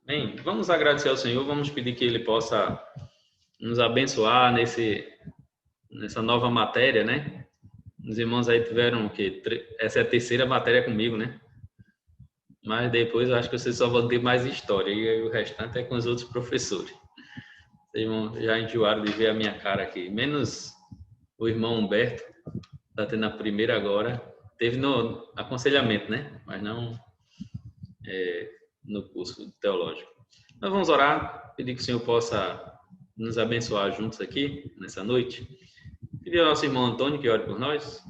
Bem, vamos agradecer ao Senhor, vamos pedir que Ele possa nos abençoar nessa nova matéria, né? Os irmãos aí tiveram o quê? Essa é a terceira matéria comigo, né? Mas depois eu acho que vocês só vão ter mais história e aí o restante é com os outros professores. Vocês já enjoaram de ver a minha cara aqui. Menos o irmão Humberto, está tendo a primeira agora. Teve no aconselhamento, né? Mas não no curso teológico. Nós vamos orar, pedir que o Senhor possa nos abençoar juntos aqui, nessa noite. Pedir ao nosso irmão Antônio que ore por nós.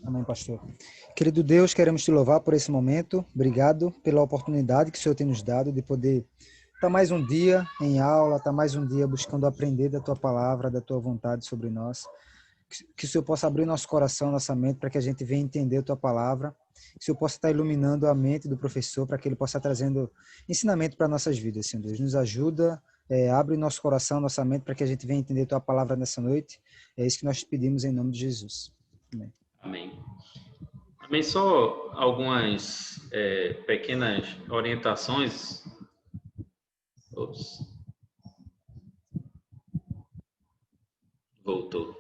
Amém, pastor. Querido Deus, queremos te louvar por esse momento. Obrigado pela oportunidade que o Senhor tem nos dado de poder estar mais um dia em aula, estar mais um dia buscando aprender da tua palavra, da tua vontade sobre nós. Que o Senhor possa abrir nosso coração, nossa mente, para que a gente venha entender a tua palavra. Que o Senhor possa estar iluminando a mente do professor, para que ele possa estar trazendo ensinamento para nossas vidas, Senhor Deus. Nos ajuda, abre nosso coração, nossa mente, para que a gente venha entender a tua palavra nessa noite. É isso que nós te pedimos em nome de Jesus. Amém. Amém. Amém. Só algumas pequenas orientações. Ops. Voltou.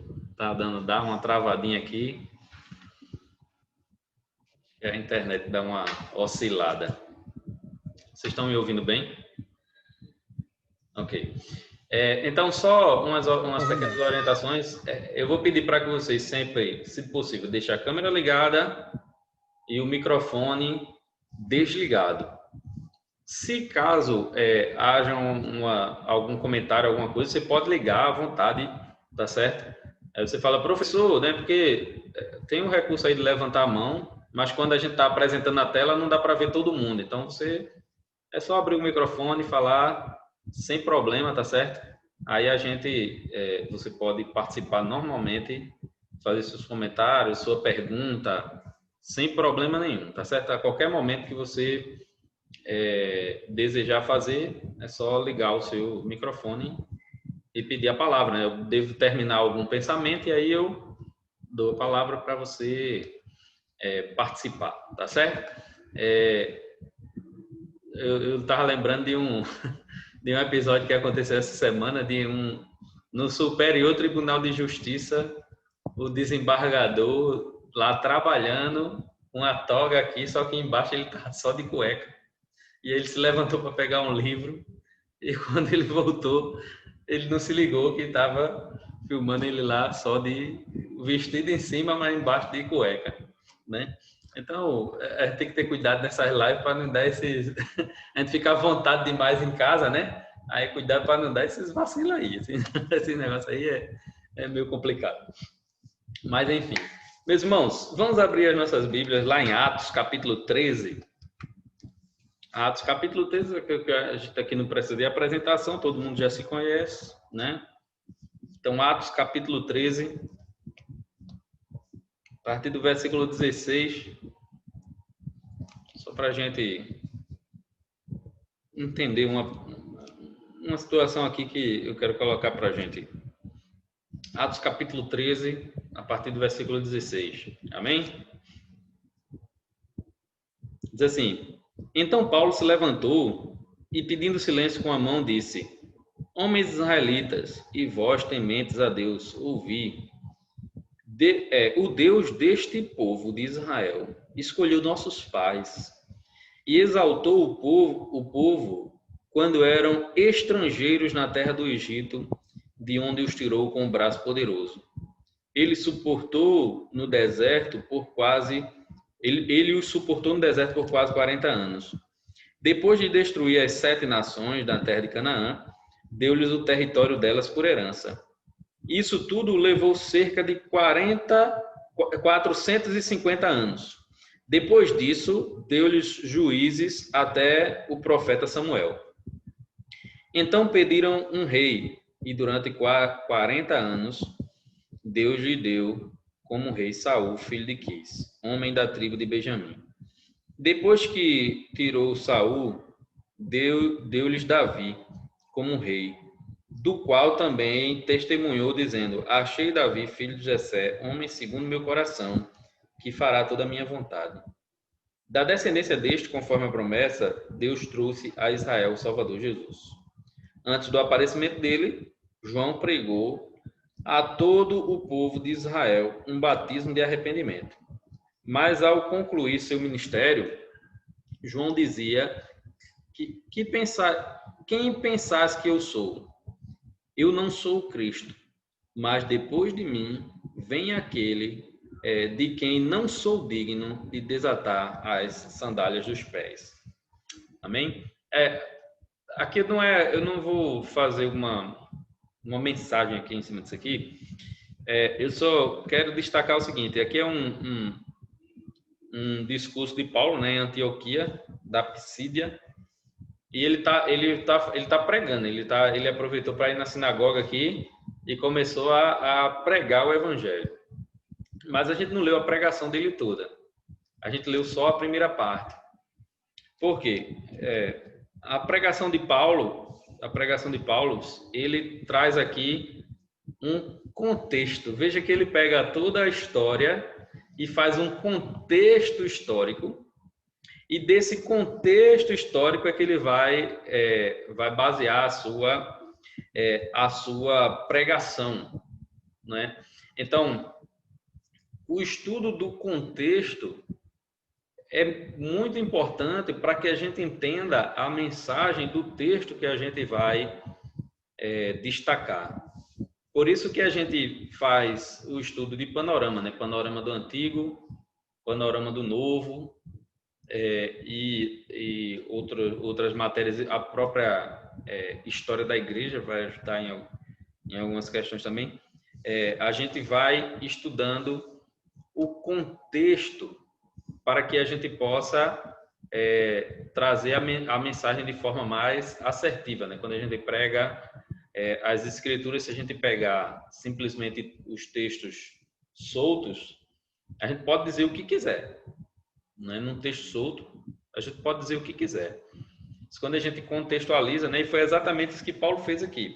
Dá uma travadinha aqui. E a internet dá uma oscilada. Vocês estão me ouvindo bem? Ok. Então, só umas pequenas orientações. Eu vou pedir para que vocês sempre, se possível, deixem a câmera ligada e o microfone desligado. Se caso haja algum comentário, alguma coisa, você pode ligar à vontade, tá certo? Aí você fala, professor, né? Porque tem um recurso aí de levantar a mão, mas quando a gente está apresentando na tela, não dá para ver todo mundo. Então, é só abrir o microfone e falar sem problema, tá certo? Aí você pode participar normalmente, fazer seus comentários, sua pergunta, sem problema nenhum, tá certo? A qualquer momento que você desejar fazer, é só ligar o seu microfone e pedir a palavra, né? Eu devo terminar algum pensamento e aí eu dou a palavra para você participar, tá certo? Eu estava lembrando de um episódio que aconteceu essa semana no Superior Tribunal de Justiça, o desembargador lá trabalhando com a toga aqui, só que embaixo ele tá só de cueca. E ele se levantou para pegar um livro e quando ele voltou, ele não se ligou que estava filmando ele lá só de vestido em cima, mas embaixo de cueca, né? Então, a gente tem que ter cuidado nessas lives para não dar esses... A gente fica à vontade demais em casa, né? Aí, cuidado para não dar esses vacilos aí. Esse negócio aí é meio complicado. Mas, enfim. Meus irmãos, vamos abrir as nossas Bíblias lá em Atos, capítulo 13. Atos, capítulo 13, que a gente aqui não precisa de apresentação, todo mundo já se conhece, né? Então, Atos, capítulo 13, a partir do versículo 16, só para a gente entender uma situação aqui que eu quero colocar para a gente. Atos, capítulo 13, a partir do versículo 16. Amém? Diz assim: Então Paulo se levantou e, pedindo silêncio com a mão, disse: Homens israelitas, e vós tementes a Deus, ouvi. O Deus deste povo de Israel escolheu nossos pais e exaltou o povo quando eram estrangeiros na terra do Egito, de onde os tirou com o braço poderoso. Ele suportou no deserto ele os suportou no deserto por quase 40 anos. Depois de destruir as 7 nações da terra de Canaã, deu-lhes o território delas por herança. Isso tudo levou cerca de 450 anos. Depois disso, deu-lhes juízes até o profeta Samuel. Então pediram um rei, e durante 40 anos, Deus lhe deu como rei Saul, filho de Quis, homem da tribo de Benjamim. Depois que tirou Saul, deu-lhes Davi como rei, do qual também testemunhou, dizendo: Achei Davi, filho de Jessé, homem segundo meu coração, que fará toda a minha vontade. Da descendência deste, conforme a promessa, Deus trouxe a Israel o Salvador Jesus. Antes do aparecimento dele, João pregou a todo o povo de Israel um batismo de arrependimento. Mas ao concluir seu ministério, João dizia quem pensasse que eu sou? Eu não sou o Cristo, mas depois de mim vem aquele de quem não sou digno de desatar as sandálias dos pés. Amém? Aqui não é, eu não vou fazer uma mensagem aqui em cima disso aqui. Eu só quero destacar o seguinte: aqui é um discurso de Paulo, né, em Antioquia, da Psídia, e ele tá pregando. Ele aproveitou para ir na sinagoga aqui e começou a pregar o evangelho. Mas a gente não leu a pregação dele toda. A gente leu só a primeira parte. Por quê? A pregação de Paulo, ele traz aqui um contexto. Veja que ele pega toda a história e faz um contexto histórico. E desse contexto histórico é que ele vai basear a sua pregação, né? Então, o estudo do contexto é muito importante para que a gente entenda a mensagem do texto que a gente vai destacar. Por isso que a gente faz o estudo de panorama, né? Panorama do Antigo, panorama do Novo, e outras matérias. A própria história da igreja vai ajudar em algumas questões também. A gente vai estudando o contexto para que a gente possa trazer a mensagem de forma mais assertiva, né? Quando a gente prega as escrituras, se a gente pegar simplesmente os textos soltos, a gente pode dizer o que quiser, né? Num texto solto, a gente pode dizer o que quiser. Mas quando a gente contextualiza, né? E foi exatamente isso que Paulo fez aqui.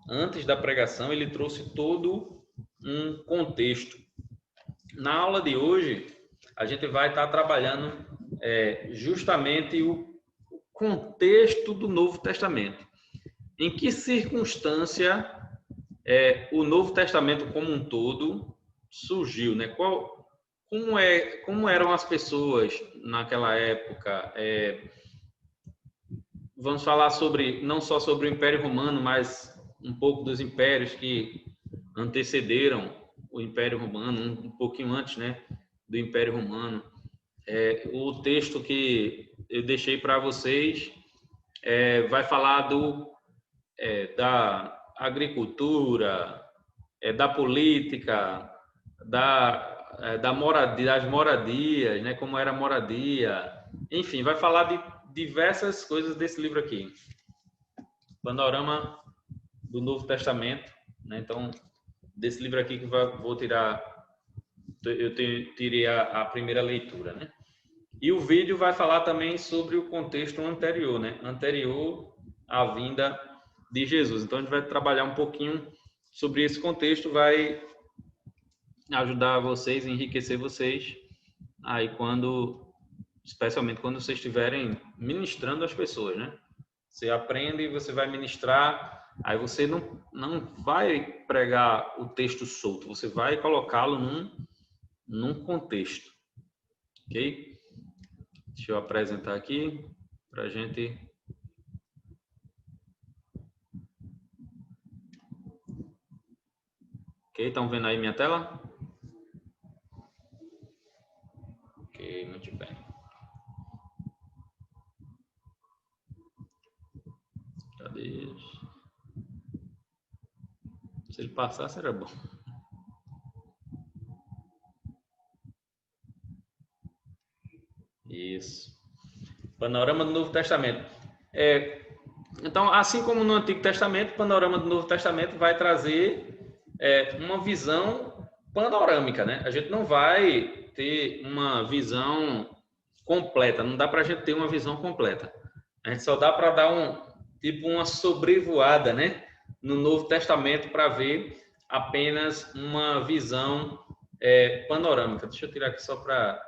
Antes da pregação, ele trouxe todo um contexto. Na aula de hoje, a gente vai estar trabalhando justamente o contexto do Novo Testamento. Em que circunstância o Novo Testamento como um todo surgiu, né? Como eram as pessoas naquela época? Vamos falar não só sobre o Império Romano, mas um pouco dos impérios que antecederam o Império Romano, um pouquinho antes, né, do Império Romano. O texto que eu deixei para vocês vai falar da agricultura, da política, das moradias, né, como era a moradia. Enfim, vai falar de diversas coisas desse livro aqui. Panorama do Novo Testamento, né? Então, desse livro aqui que vou tirar, eu tirei a primeira leitura, né? E o vídeo vai falar também sobre o contexto anterior, né? Anterior à vinda de Jesus. Então, a gente vai trabalhar um pouquinho sobre esse contexto, vai ajudar vocês, enriquecer vocês, aí especialmente quando vocês estiverem ministrando as pessoas, né? Você aprende e você vai ministrar, aí você não vai pregar o texto solto, você vai colocá-lo num contexto, ok? Deixa eu apresentar aqui para a gente. Ok, estão vendo aí minha tela? Ok, muito bem. Cadê? Se ele passasse, era bom. Isso. Panorama do Novo Testamento. Então, assim como no Antigo Testamento, o panorama do Novo Testamento vai trazer uma visão panorâmica, né? A gente não vai ter uma visão completa, não dá para a gente ter uma visão completa. A gente só dá para dar uma sobrevoada, né, no Novo Testamento para ver apenas uma visão panorâmica. Deixa eu tirar aqui só para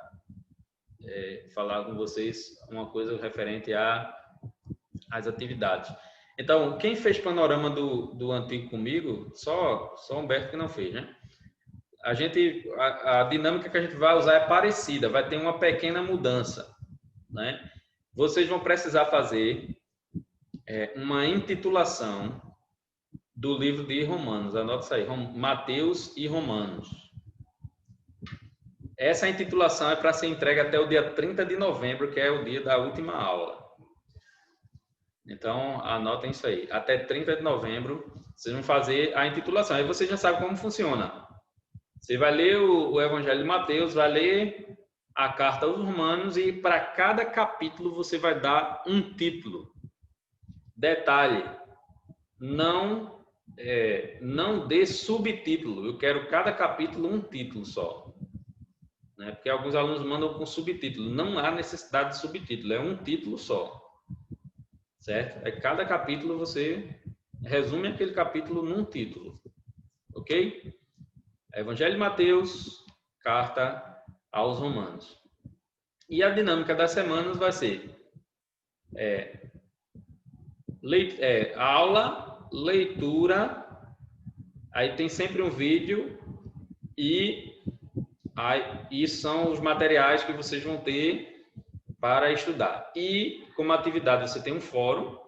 falar com vocês uma coisa referente às atividades. Então, quem fez panorama do antigo comigo, só Humberto que não fez, né? A dinâmica que a gente vai usar é parecida, vai ter uma pequena mudança, né? Vocês vão precisar fazer uma intitulação do livro de Romanos, anota isso aí, Mateus e Romanos. Essa intitulação é para ser entregue até o dia 30 de novembro, que é o dia da última aula. Então, anotem isso aí. Até 30 de novembro, vocês vão fazer a intitulação. Aí você já sabe como funciona. Você vai ler o Evangelho de Mateus, vai ler a carta aos Romanos e para cada capítulo você vai dar um título. Detalhe, não dê subtítulo. Eu quero cada capítulo um título só. Né? Porque alguns alunos mandam com subtítulo. Não há necessidade de subtítulo, é um título só. Certo? Cada capítulo você resume aquele capítulo num título. Ok? Evangelho de Mateus, carta aos Romanos. E a dinâmica das semanas vai ser aula, leitura, aí tem sempre um vídeo e são os materiais que vocês vão ter para estudar. E como atividade você tem um fórum,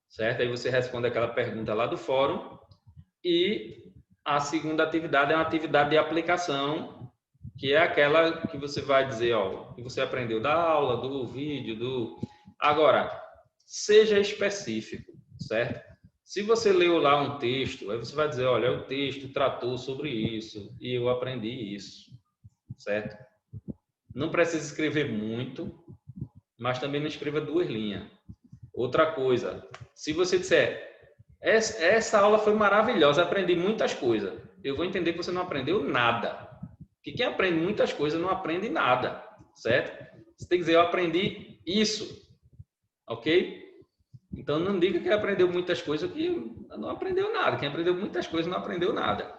certo? Aí você responde aquela pergunta lá do fórum e a segunda atividade é uma atividade de aplicação, que é aquela que você vai dizer, ó, que você aprendeu da aula, do vídeo, Agora, seja específico, certo? Se você leu lá um texto, aí você vai dizer, olha, o texto tratou sobre isso e eu aprendi isso, certo? Não precisa escrever muito, mas também não escreva 2 linhas. Outra coisa, se você disser, essa aula foi maravilhosa, aprendi muitas coisas, eu vou entender que você não aprendeu nada. Porque quem aprende muitas coisas não aprende nada, certo? Você tem que dizer, eu aprendi isso, ok? Então não diga que aprendeu muitas coisas que não aprendeu nada. Quem aprendeu muitas coisas não aprendeu nada,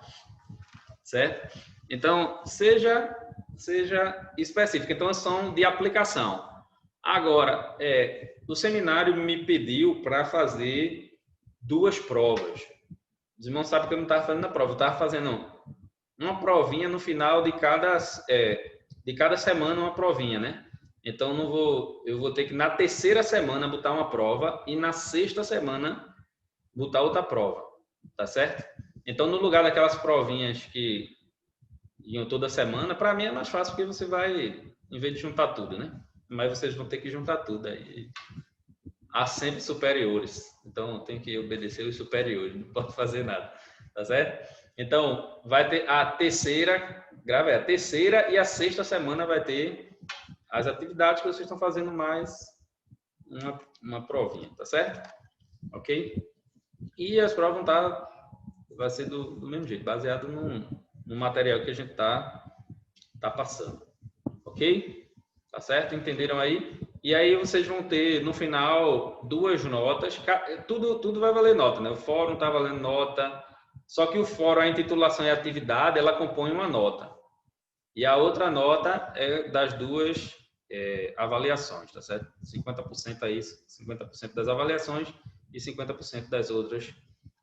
certo? Então seja específico. Então são de aplicação. Agora, o seminário me pediu para fazer 2 provas. Os irmãos sabem que eu não estava fazendo a prova, eu estava fazendo uma provinha no final de cada semana, uma provinha, né? Então eu vou ter que na terceira semana botar uma prova e na sexta semana botar outra prova, tá certo? Então no lugar daquelas provinhas que iam toda semana, para mim é mais fácil porque você vai, em vez de juntar tudo, né? Mas vocês vão ter que juntar tudo aí. Há sempre superiores, então tem que obedecer os superiores, não pode fazer nada, tá certo? Então vai ter a terceira e a sexta semana vai ter as atividades que vocês estão fazendo mais uma provinha, tá certo? Ok? E as provas vai ser do mesmo jeito, baseado no material que a gente tá passando, ok? Tá certo? Entenderam aí? E aí vocês vão ter no final 2 notas, tudo vai valer nota, né? O fórum tá valendo nota, só que o fórum, a intitulação e a atividade, ela compõe uma nota. E a outra nota é das 2 avaliações, tá certo? 50% aí, 50% das avaliações e 50% das outras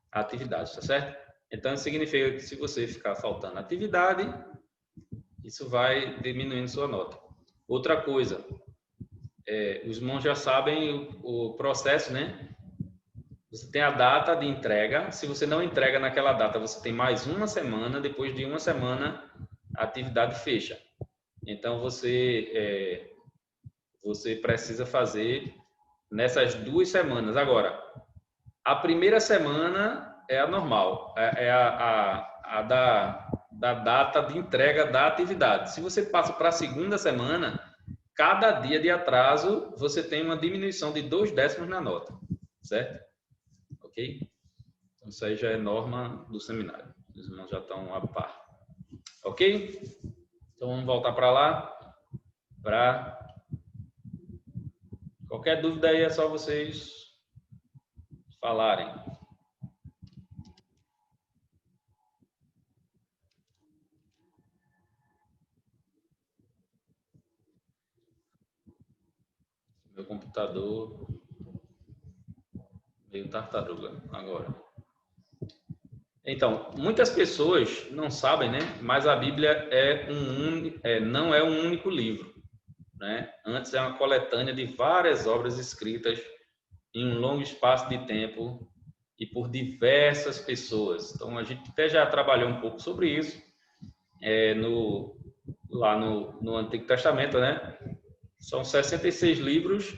atividades, tá certo? Então, significa que se você ficar faltando atividade, isso vai diminuindo sua nota. Outra coisa, os irmãos já sabem o processo, né? Você tem a data de entrega. Se você não entrega naquela data, você tem mais uma semana. Depois de uma semana, a atividade fecha. Então, você precisa fazer nessas 2 semanas. Agora, a primeira semana é a normal, é a da data de entrega da atividade. Se você passa para a segunda semana, cada dia de atraso, você tem uma diminuição de 2 décimos na nota, certo? Ok? Então, isso aí já é norma do seminário. Os irmãos já estão a par. Ok? Então, vamos voltar para lá. Qualquer dúvida aí é só vocês falarem. Meu computador meio tartaruga agora. Então, muitas pessoas não sabem, né? Mas a Bíblia não é um único livro, né? Antes é uma coletânea de várias obras escritas em um longo espaço de tempo e por diversas pessoas. Então, a gente até já trabalhou um pouco sobre isso lá no Antigo Testamento, né? São 66 livros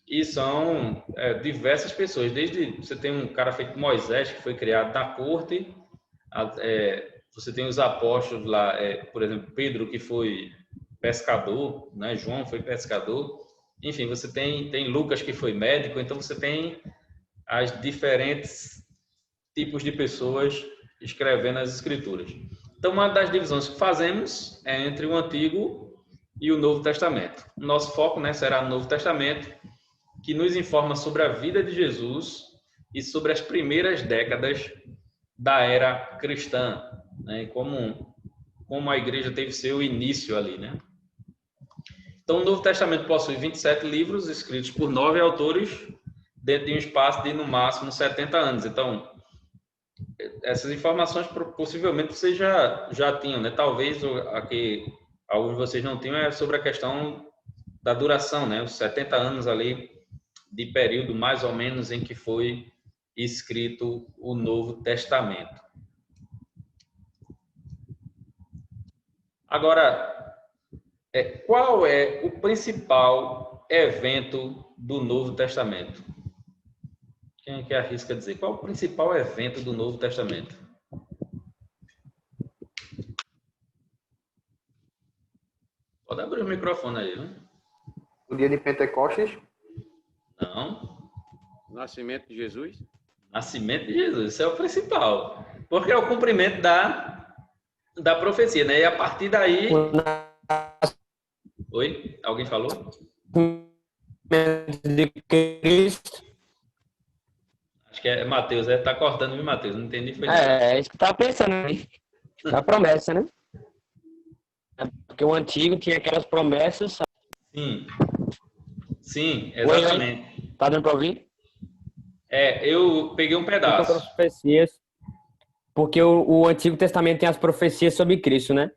e são diversas pessoas. Desde você tem um cara feito Moisés, que foi criado na corte, você tem os apóstolos lá, por exemplo, Pedro, que foi pescador, né? João foi pescador. Enfim, você tem Lucas, que foi médico. Então, você tem as diferentes tipos de pessoas escrevendo as escrituras. Então, uma das divisões que fazemos é entre o Antigo e o Novo Testamento. O nosso foco, né, será no Novo Testamento, que nos informa sobre a vida de Jesus e sobre as primeiras décadas da era cristã, né, como a igreja teve seu início ali, né? Então, o Novo Testamento possui 27 livros escritos por 9 autores dentro de um espaço de, no máximo, 70 anos. Então, essas informações possivelmente vocês já tinham, né? Talvez alguns de vocês não tinham, é sobre a questão da duração, né? Os 70 anos ali de período mais ou menos em que foi escrito o Novo Testamento. Agora, qual é o principal evento do Novo Testamento? Quem é que arrisca dizer? Qual é o principal evento do Novo Testamento? Pode abrir o microfone aí, né? O dia de Pentecostes? Não. Nascimento de Jesus? Nascimento de Jesus, isso é o principal. Porque é o cumprimento da profecia, né? E a partir daí... Oi? Alguém falou? De Cristo. Acho que é Mateus, tá cortando, viu, Mateus? Não entendi. Foi É isso que eu tava pensando aí. A promessa, né? Porque o antigo tinha aquelas promessas. Sim. Sim, exatamente. Oi, tá dando pra ouvir? Eu peguei um pedaço. As profecias. Porque o Antigo Testamento tem as profecias sobre Cristo, né?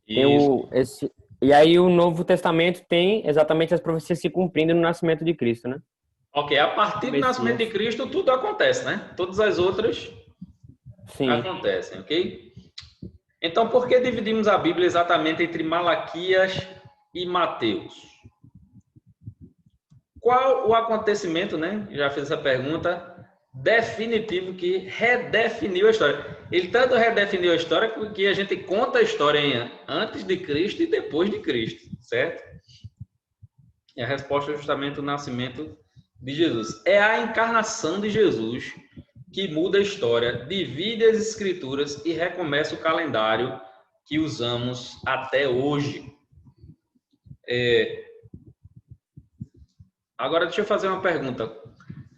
Isso. E aí o Novo Testamento tem exatamente as profecias se cumprindo no nascimento de Cristo, né? Ok, a partir do nascimento de Cristo, tudo acontece, né? Todas as outras acontecem, ok? Então, por que dividimos a Bíblia exatamente entre Malaquias e Mateus? Qual o acontecimento, né? Já fiz essa pergunta, definitivo que redefiniu a história. Ele tanto redefiniu a história que a gente conta a história antes de Cristo e depois de Cristo, certo? E a resposta é justamente o nascimento de Jesus. É a encarnação de Jesus que muda a história, divide as escrituras e recomeça o calendário que usamos até hoje. Agora, deixa eu fazer uma pergunta.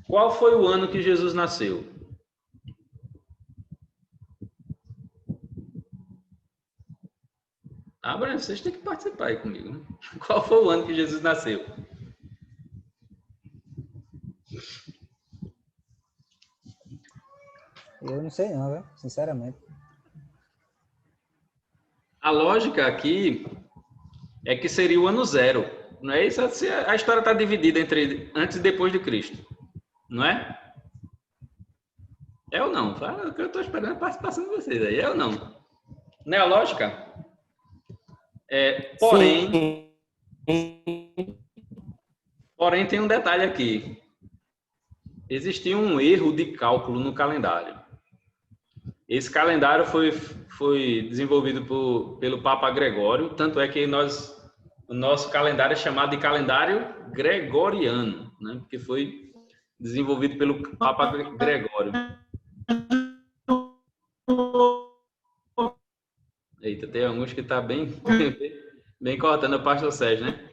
Qual foi o ano que Jesus nasceu? Breno, vocês têm que participar aí comigo, né? Qual foi o ano que Jesus nasceu? Eu não sei não, viu? Sinceramente. A lógica aqui é que seria o ano zero. Não é isso? A história está dividida entre antes e depois de Cristo. Não é? É ou não? Fala, que eu estou esperando a participação de vocês aí. É ou não? Não é a lógica? Porém, tem um detalhe aqui. Existia um erro de cálculo no calendário. Esse calendário foi desenvolvido pelo Papa Gregório, tanto é que o nosso calendário é chamado de calendário gregoriano, né? Porque foi desenvolvido pelo Papa Gregório. Eita, tem alguns que tá bem cortando a pastor Sérgio, né?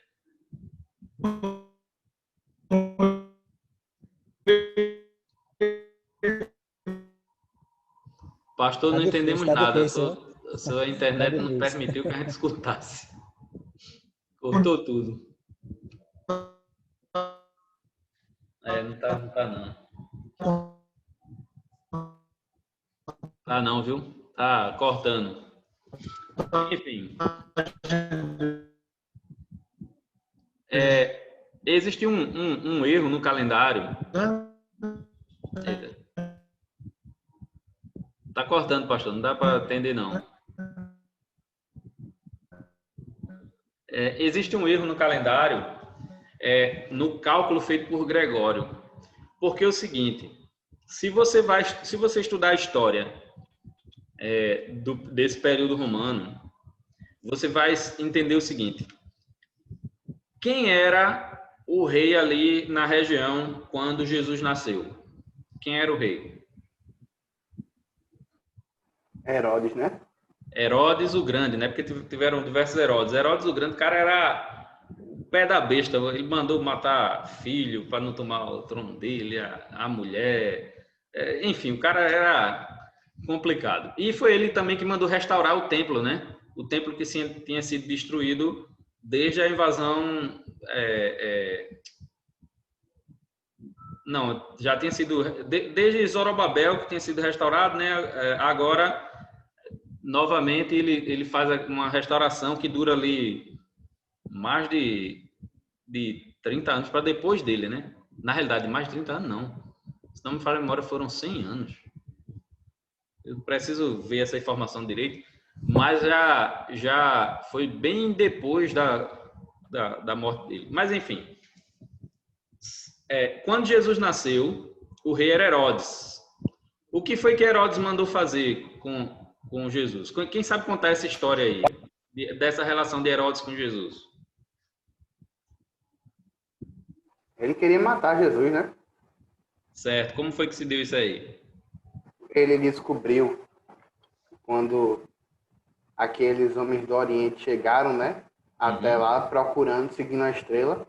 Pastor, não entendemos nada. Sua internet não permitiu que a gente escutasse. Cortou tudo. Não tá, não tá não. Tá não, viu? Tá cortando. Enfim. Existe um erro no calendário. Eita. Tá cortando, pastor. Não dá para entender, não. Existe um erro no calendário, no cálculo feito por Gregório. Porque é o seguinte, se você estudar a história desse período romano, você vai entender o seguinte: quem era o rei ali na região quando Jesus nasceu? Quem era o rei? Herodes, né? Herodes o Grande, né? Porque tiveram diversos Herodes. Herodes o Grande, o cara era o pé da besta. Ele mandou matar filho para não tomar o trono dele, a mulher. Enfim, o cara era complicado. E foi ele também que mandou restaurar o templo, né? O templo que tinha sido destruído desde a invasão. Não, já tinha sido desde Zorobabel que tinha sido restaurado, né? Agora novamente ele faz uma restauração que dura ali mais de 30 anos para depois dele, né? Na realidade, mais de 30 anos não. Se não me falha a memória, foram 100 anos. Eu preciso ver essa informação direito, mas já foi bem depois da morte dele. Mas enfim, quando Jesus nasceu, o rei era Herodes. O que foi que Herodes mandou fazer com Jesus? Quem sabe contar essa história aí, dessa relação de Herodes com Jesus? Ele queria matar Jesus, né? Certo. Como foi que se deu isso aí? Ele descobriu quando aqueles homens do Oriente chegaram, né? Até lá, procurando, seguindo a estrela.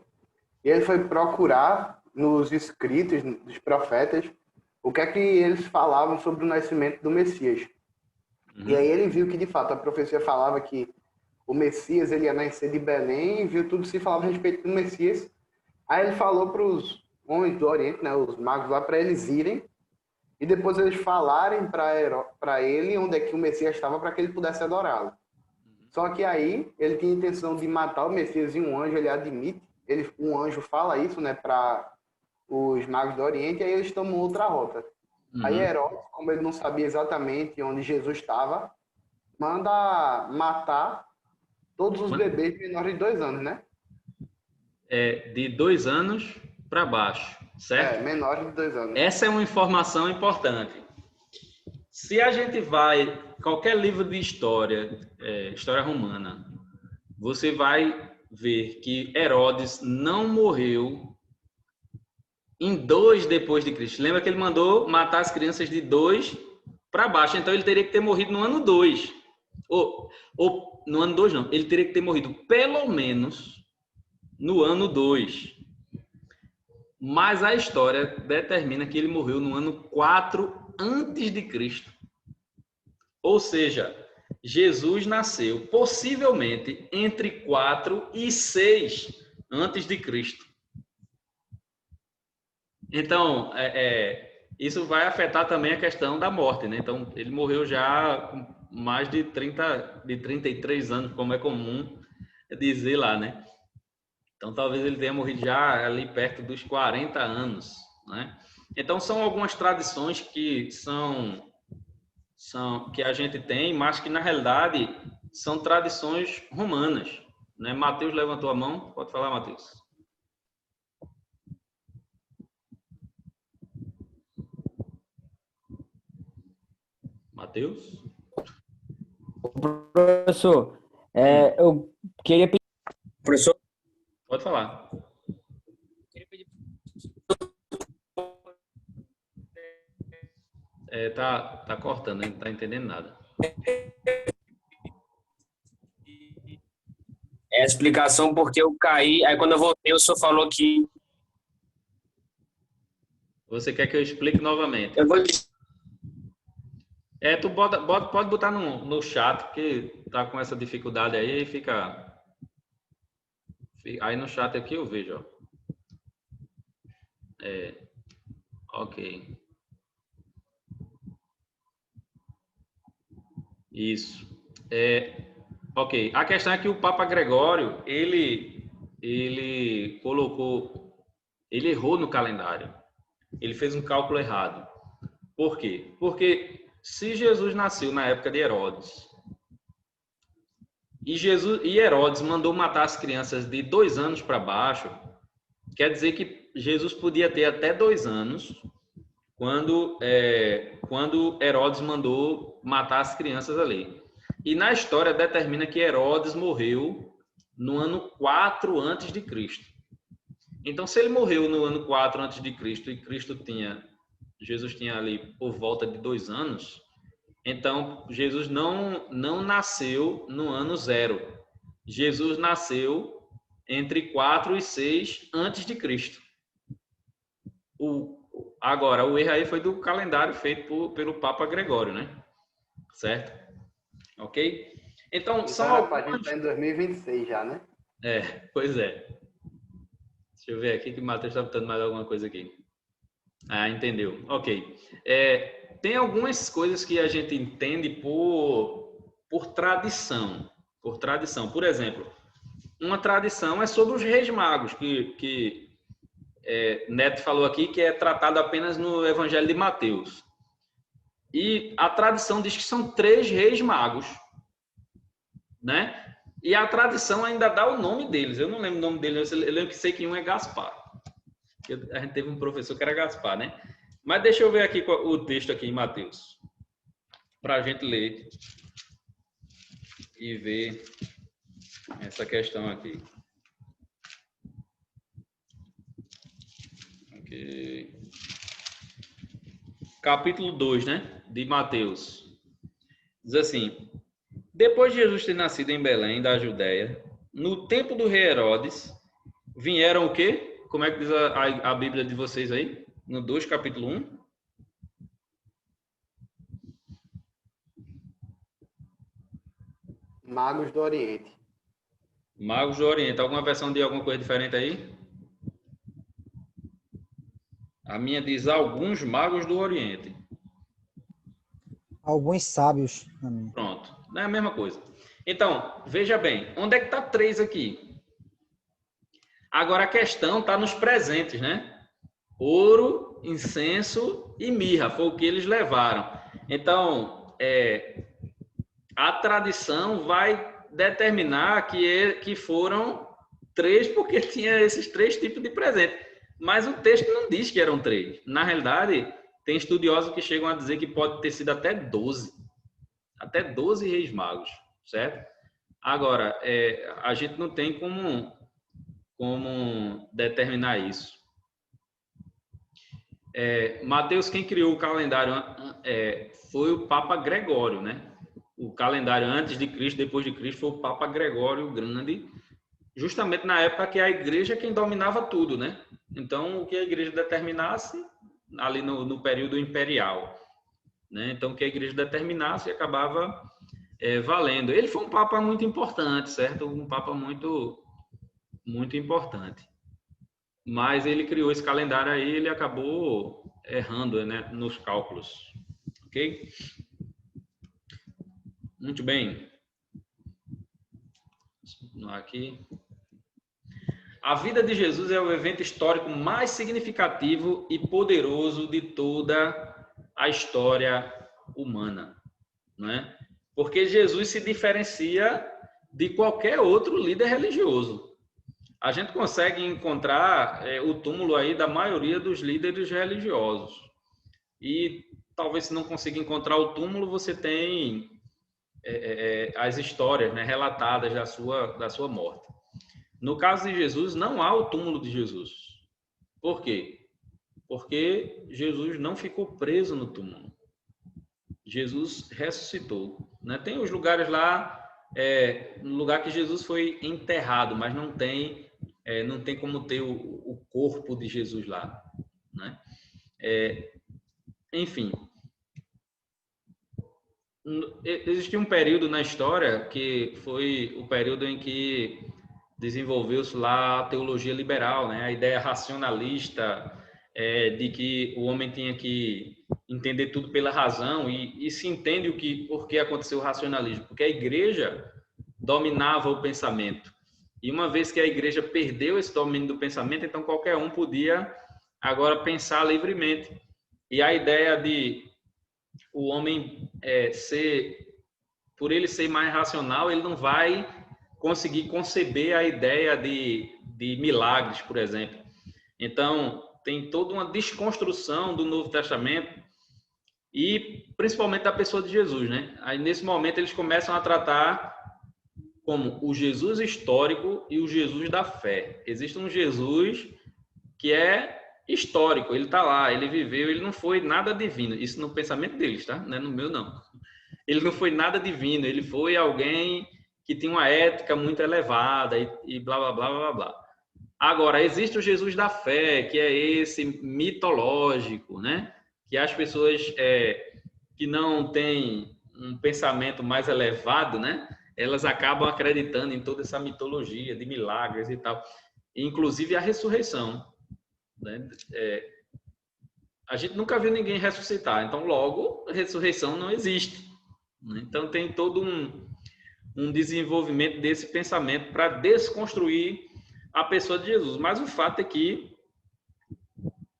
E ele foi procurar nos escritos dos profetas o que é que eles falavam sobre o nascimento do Messias. E aí ele viu que, de fato, a profecia falava que o Messias ele ia nascer de Belém, e viu tudo se falava a respeito do Messias. Aí ele falou para os homens do Oriente, né, os magos lá, para eles irem e depois eles falarem para ele onde é que o Messias estava para que ele pudesse adorá-lo. Só que aí ele tinha a intenção de matar o Messias e um anjo ele admite, um anjo fala isso, né, para os magos do Oriente, e aí eles tomam outra rota. Aí Herodes, como ele não sabia exatamente onde Jesus estava, manda matar todos os bebês menores de 2 anos, né? De 2 anos para baixo, certo? Menores de 2 anos. Essa é uma informação importante. Se a gente vai, qualquer livro de história, história romana, você vai ver que Herodes não morreu em 2 depois de Cristo. Lembra que ele mandou matar as crianças de 2 para baixo. Então ele teria que ter morrido no ano 2. Ou no ano 2 não. Ele teria que ter morrido pelo menos no ano 2. Mas a história determina que ele morreu no ano 4 antes de Cristo. Ou seja, Jesus nasceu possivelmente entre 4 e 6 antes de Cristo. Então, isso vai afetar também a questão da morte, né? Então, ele morreu já com mais de 33 anos, como é comum dizer lá, né? Então, talvez ele tenha morrido já ali perto dos 40 anos, né? Então, são algumas tradições que que a gente tem, mas que, na realidade, são tradições romanas, né? Mateus levantou a mão. Pode falar, Mateus. Mateus? Professor, eu queria pedir... Professor? Pode falar. Tá cortando, não tá entendendo nada. É a explicação porque eu caí, aí quando eu voltei o senhor falou que... Você quer que eu explique novamente? Eu vou... Tu pode botar no chat, porque tá com essa dificuldade aí, fica... Aí no chat aqui eu vejo, ó. Ok. Isso. Ok. A questão é que o Papa Gregório, ele errou no calendário. Ele fez um cálculo errado. Por quê? Porque se Jesus nasceu na época de Herodes e Herodes mandou matar as crianças de 2 anos para baixo, quer dizer que Jesus podia ter até 2 anos quando Herodes mandou matar as crianças ali. E na história determina que Herodes morreu no ano 4 antes de Cristo. Então, se ele morreu no ano 4 antes de Cristo e Jesus tinha ali por volta de 2 anos, então Jesus não nasceu no ano 0. Jesus nasceu entre 4 e 6 antes de Cristo. Agora, o erro aí foi do calendário feito pelo Papa Gregório, né? Certo? Ok? Então, são algumas... A gente tá em 2026 já, né? Pois é. Deixa eu ver aqui que o Matheus está botando mais alguma coisa aqui. Ah, entendeu. Ok. Tem algumas coisas que a gente entende por tradição. Por tradição. Por exemplo, uma tradição é sobre os Reis Magos, que Neto falou aqui, que é tratado apenas no Evangelho de Mateus. E a tradição diz que são 3 Reis Magos, né? E a tradição ainda dá o nome deles. Eu não lembro o nome deles, eu lembro que sei que um é Gaspar. A gente teve um professor que era Gaspar, né? Mas deixa eu ver aqui o texto aqui em Mateus, para a gente ler e ver essa questão aqui. Okay. Capítulo 2, né? De Mateus. Diz assim: depois de Jesus ter nascido em Belém, da Judéia, no tempo do rei Herodes, vieram o quê? Como é que diz a Bíblia de vocês aí? No 2, capítulo 1. Magos do Oriente. Magos do Oriente. Alguma versão de alguma coisa diferente aí? A minha diz alguns magos do Oriente. Alguns sábios. Pronto. Não é a mesma coisa. Então, veja bem. Onde é que está 3 aqui? Agora a questão está nos presentes, né? Ouro, incenso e mirra. Foi o que eles levaram. Então, a tradição vai determinar que foram 3, porque tinha esses 3 tipos de presente. Mas o texto não diz que eram 3. Na realidade, tem estudiosos que chegam a dizer que pode ter sido até 12. Até 12 reis magos, certo? Agora, a gente não tem como determinar isso. Mateus, quem criou o calendário foi o Papa Gregório, né? O calendário antes de Cristo, depois de Cristo, foi o Papa Gregório o Grande, justamente na época que a igreja é quem dominava tudo, né? Então, o que a igreja determinasse, ali no período imperial, né? Então, o que a igreja determinasse acabava valendo. Ele foi um papa muito importante, certo? Um papa muito, muito importante. Mas ele criou esse calendário aí, ele acabou errando, né, nos cálculos. Ok? Muito bem. Aqui. A vida de Jesus é o evento histórico mais significativo e poderoso de toda a história humana, né? Porque Jesus se diferencia de qualquer outro líder religioso. A gente consegue encontrar o túmulo aí da maioria dos líderes religiosos. E talvez se não consiga encontrar o túmulo, você tem as histórias, né, relatadas da sua morte. No caso de Jesus, não há o túmulo de Jesus. Por quê? Porque Jesus não ficou preso no túmulo. Jesus ressuscitou, né? Tem os lugares lá, no lugar que Jesus foi enterrado, mas não tem como ter o corpo de Jesus lá, né? Enfim, existiu um período na história que foi o período em que desenvolveu-se lá a teologia liberal, né? A ideia racionalista, de que o homem tinha que entender tudo pela razão, e se entende por que aconteceu o racionalismo, porque a igreja dominava o pensamento. E uma vez que a igreja perdeu esse domínio do pensamento, então qualquer um podia agora pensar livremente. E a ideia de o homem por ele ser mais racional, ele não vai conseguir conceber a ideia de milagres, por exemplo. Então, tem toda uma desconstrução do Novo Testamento e principalmente da pessoa de Jesus, né? Aí, nesse momento, eles começam a tratar como o Jesus histórico e o Jesus da fé. Existe um Jesus que é histórico, ele está lá, ele viveu, ele não foi nada divino. Isso no pensamento deles, tá? Não é no meu, não. Ele não foi nada divino, ele foi alguém que tinha uma ética muito elevada e blá, blá, blá, blá, blá. Agora, existe o Jesus da fé, que é esse mitológico, né? Que as pessoas que não têm um pensamento mais elevado, né? Elas acabam acreditando em toda essa mitologia de milagres e tal. Inclusive a ressurreição, né? A gente nunca viu ninguém ressuscitar, então logo a ressurreição não existe. Então tem todo um desenvolvimento desse pensamento para desconstruir a pessoa de Jesus. Mas o fato é que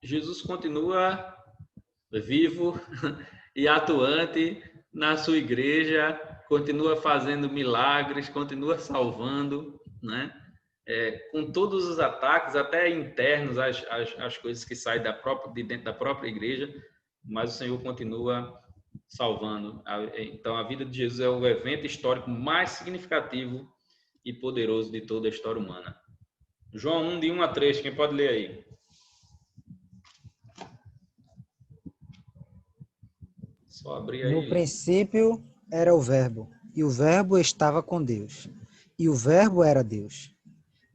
Jesus continua vivo e atuante na sua igreja, continua fazendo milagres, continua salvando, né? Com todos os ataques, até internos, as coisas que saem de dentro da própria igreja, mas o Senhor continua salvando. Então, a vida de Jesus é o evento histórico mais significativo e poderoso de toda a história humana. João 1, de 1 a 3, quem pode ler aí? Só abrir aí. No princípio era o Verbo, e o Verbo estava com Deus, e o Verbo era Deus.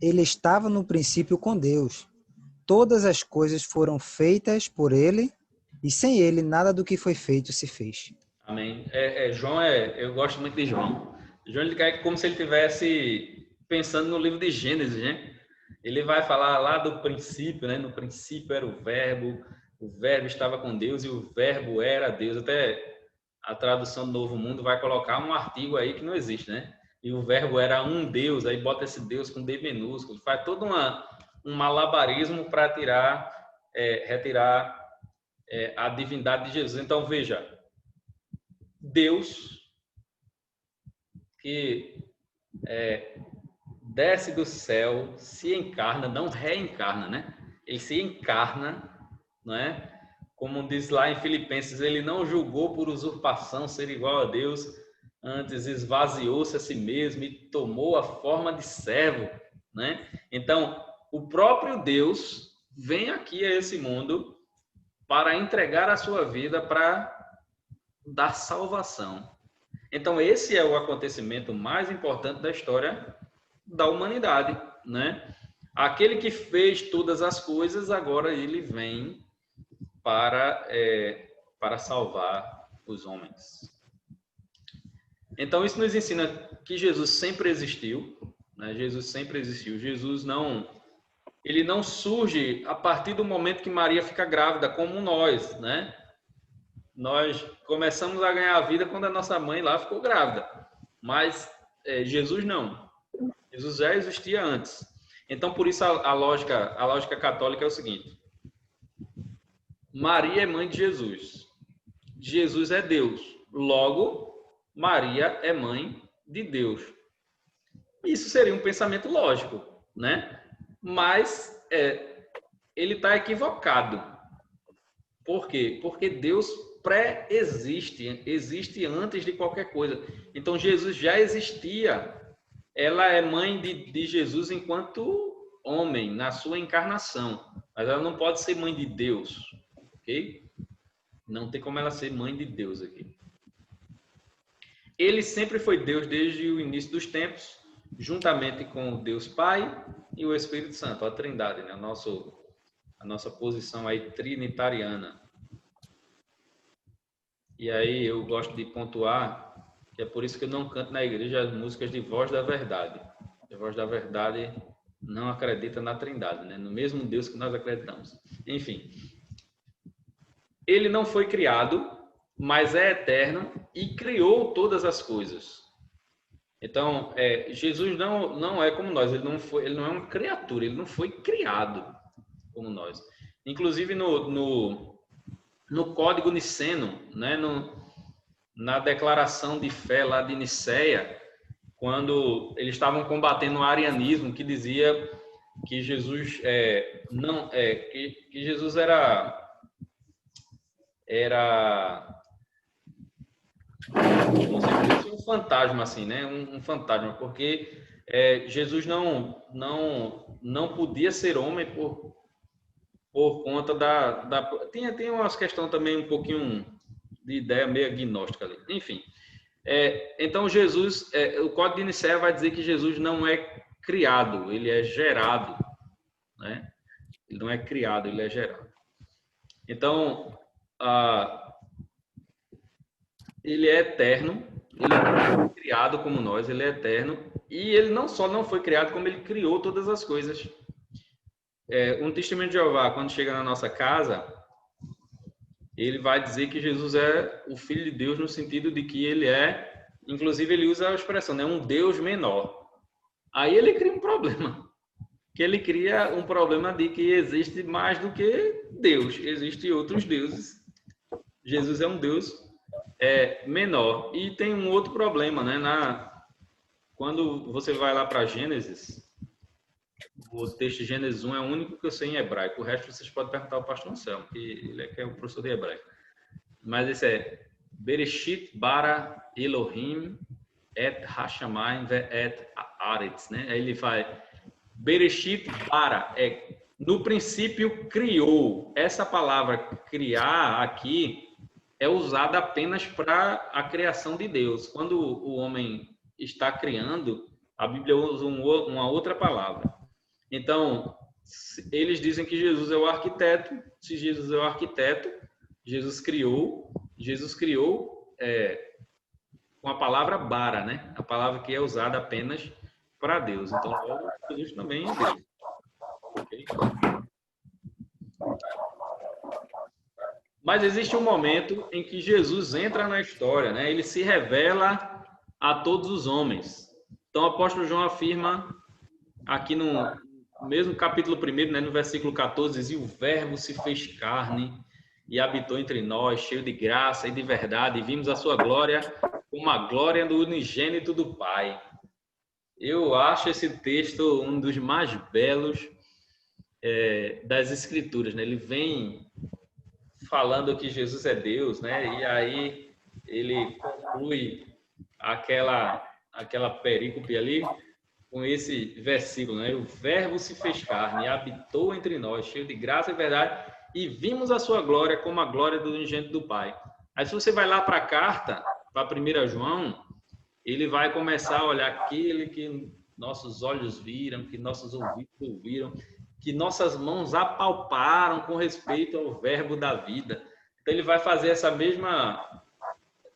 Ele estava no princípio com Deus. Todas as coisas foram feitas por ele, e sem ele nada do que foi feito se fez. Amém. João eu gosto muito de João. João, ele cai como se ele estivesse pensando no livro de Gênesis, né? Ele vai falar lá do princípio, né? No princípio era o Verbo estava com Deus e o Verbo era Deus. Até a tradução do Novo Mundo vai colocar um artigo aí que não existe, né? E o Verbo era um Deus, aí bota esse Deus com D minúsculo, faz todo um malabarismo para retirar a divindade de Jesus. Então, veja, Deus que desce do céu, se encarna, não reencarna, né? Ele se encarna, não é? Como diz lá em Filipenses, ele não julgou por usurpação ser igual a Deus, antes esvaziou-se a si mesmo e tomou a forma de servo, né? Então, o próprio Deus vem aqui a esse mundo para entregar a sua vida para dar salvação. Então, esse é o acontecimento mais importante da história da humanidade, né? Aquele que fez todas as coisas, agora ele vem para salvar os homens. Então, isso nos ensina que Jesus sempre existiu, né? Jesus sempre existiu. Jesus ele não surge a partir do momento que Maria fica grávida, como nós, né? Nós começamos a ganhar a vida quando a nossa mãe lá ficou grávida. Mas Jesus não. Jesus já existia antes. Então, por isso a lógica católica é o seguinte: Maria é mãe de Jesus. Jesus é Deus. Logo, Maria é mãe de Deus. Isso seria um pensamento lógico, né? Mas ele está equivocado. Por quê? Porque Deus pré-existe, existe antes de qualquer coisa. Então, Jesus já existia. Ela é mãe de Jesus enquanto homem, na sua encarnação. Mas ela não pode ser mãe de Deus, ok? Não tem como ela ser mãe de Deus aqui. Ele sempre foi Deus desde o início dos tempos, juntamente com o Deus Pai e o Espírito Santo, a Trindade, né? A nossa posição aí trinitariana. E aí eu gosto de pontuar que é por isso que eu não canto na igreja as músicas de voz da verdade. A voz da verdade não acredita na Trindade, né? No mesmo Deus que nós acreditamos. Enfim, ele não foi criado, mas é eterno e criou todas as coisas. Então, Jesus não é como nós, ele não é uma criatura, ele não foi criado como nós. Inclusive no Código Niceno, né, na declaração de fé lá de Nicéia, quando eles estavam combatendo o arianismo, que dizia que Jesus que Jesus era um fantasma, assim, né? Um fantasma, porque Jesus não podia ser homem por conta tem umas questões também um pouquinho de ideia meio agnóstica ali. Enfim, então Jesus, o Código de Nicéia vai dizer que Jesus não é criado, ele é gerado, né? Ele não é criado, ele é gerado. Então, ele é eterno, ele não foi criado como nós, ele é eterno, e ele não só não foi criado, como ele criou todas as coisas. Um testemunho de Jeová, quando chega na nossa casa, ele vai dizer que Jesus é o Filho de Deus no sentido de que ele inclusive ele usa a expressão, né, um Deus menor. Aí ele cria um problema, que ele cria um problema de que existe mais do que Deus, existem outros deuses. Jesus é um Deus menor. E tem um outro problema, né? Quando você vai lá para Gênesis, o texto de Gênesis 1 é o único que eu sei em hebraico. O resto vocês podem perguntar ao pastor Anselmo, que ele é o professor de hebraico. Mas esse é Bereshit bara Elohim et hashamayim ve et haaretz, né? Aí ele faz Bereshit bara, no princípio criou. Essa palavra criar aqui é usada apenas para a criação de Deus. Quando o homem está criando, a Bíblia usa uma outra palavra. Então, eles dizem que Jesus é o arquiteto. Se Jesus é o arquiteto, Jesus criou com a palavra bara, né? A palavra que é usada apenas para Deus. Então, Jesus também é Deus. Okay? Mas existe um momento em que Jesus entra na história, né? Ele se revela a todos os homens. Então, o apóstolo João afirma aqui no mesmo capítulo 1, né, no versículo 14, diz: "E o verbo se fez carne e habitou entre nós, cheio de graça e de verdade, e vimos a sua glória como a glória do unigênito do Pai." Eu acho esse texto um dos mais belos das Escrituras, né? Ele vem falando que Jesus é Deus, né? E aí ele conclui aquela perícope ali com esse versículo, né? O verbo se fez carne e habitou entre nós, cheio de graça e verdade, e vimos a sua glória como a glória do unigênito do Pai. Aí se você vai lá para a carta, para 1 João, ele vai começar a olhar aquele que nossos olhos viram, que nossos ouvidos ouviram, que nossas mãos apalparam com respeito ao verbo da vida. Então ele vai fazer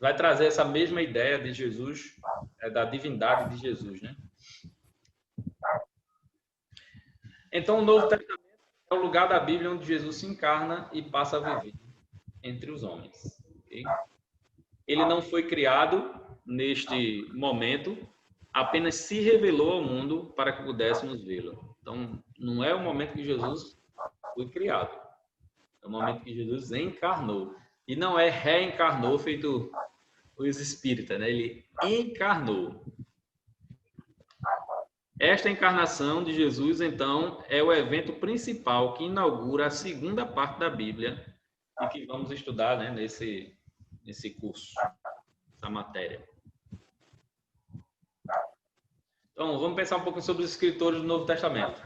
vai trazer essa mesma ideia de Jesus, da divindade de Jesus, né? Então o Novo Testamento é o lugar da Bíblia onde Jesus se encarna e passa a viver entre os homens. Okay? Ele não foi criado neste momento, apenas se revelou ao mundo para que pudéssemos vê-lo. Então, não é o momento que Jesus foi criado. É o momento que Jesus encarnou. E não é reencarnou feito os espíritas, né? Ele encarnou. Esta encarnação de Jesus, então, é o evento principal que inaugura a segunda parte da Bíblia e que vamos estudar, né, nesse curso, essa matéria. Então, vamos pensar um pouco sobre os escritores do Novo Testamento.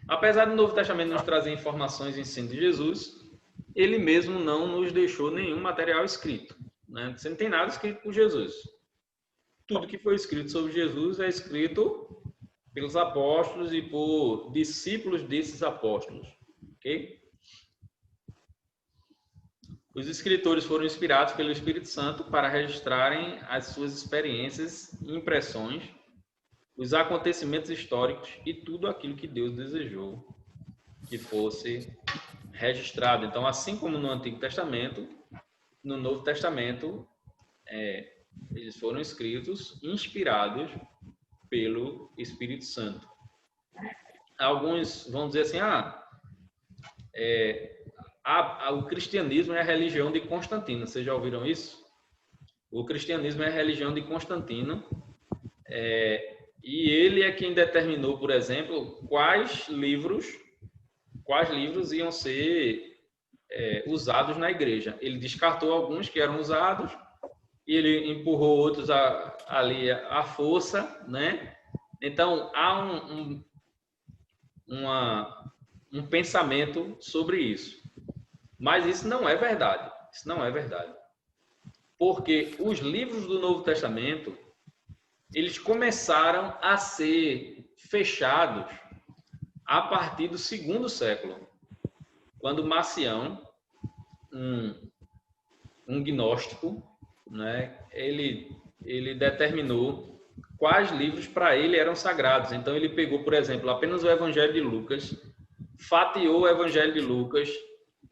Apesar do Novo Testamento nos trazer informações e ensino de Jesus, ele mesmo não nos deixou nenhum material escrito, né? Você não tem nada escrito por Jesus. Tudo que foi escrito sobre Jesus é escrito pelos apóstolos e por discípulos desses apóstolos. Ok? Os escritores foram inspirados pelo Espírito Santo para registrarem as suas experiências e impressões os acontecimentos históricos e tudo aquilo que Deus desejou que fosse registrado. Então, assim como no Antigo Testamento, no Novo Testamento, eles foram escritos, inspirados pelo Espírito Santo. Alguns vão dizer assim, o cristianismo é a religião de Constantino. Vocês já ouviram isso? O cristianismo é a religião de Constantino, e ele é quem determinou, por exemplo, quais livros iam ser usados na igreja. Ele descartou alguns que eram usados e ele empurrou outros ali à força, né? Então, há um pensamento sobre isso. Mas isso não é verdade. Isso não é verdade. Porque os livros do Novo Testamento, eles começaram a ser fechados a partir do 2º século, quando Marcião, um gnóstico, né, ele determinou quais livros para ele eram sagrados. Então ele pegou, por exemplo, apenas o Evangelho de Lucas, fatiou o Evangelho de Lucas,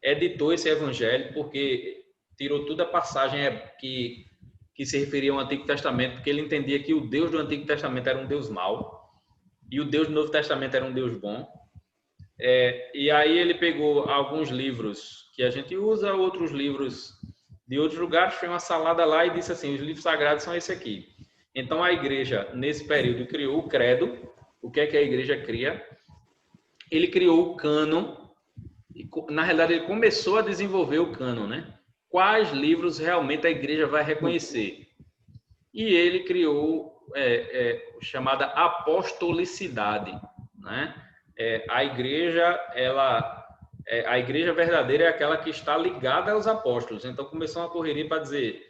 editou esse Evangelho, porque tirou toda a passagem que se referia ao Antigo Testamento, porque ele entendia que o Deus do Antigo Testamento era um Deus mau e o Deus do Novo Testamento era um Deus bom. E aí ele pegou alguns livros que a gente usa, outros livros de outros lugares, fez uma salada lá e disse assim, os livros sagrados são esse aqui. Então a igreja, nesse período, criou o credo. O que é que a igreja cria? Ele criou o cânon. Na realidade, ele começou a desenvolver o cânon, né? Quais livros realmente a igreja vai reconhecer? E ele criou chamada apostolicidade, né? A igreja verdadeira é aquela que está ligada aos apóstolos. Então começou uma correria para dizer,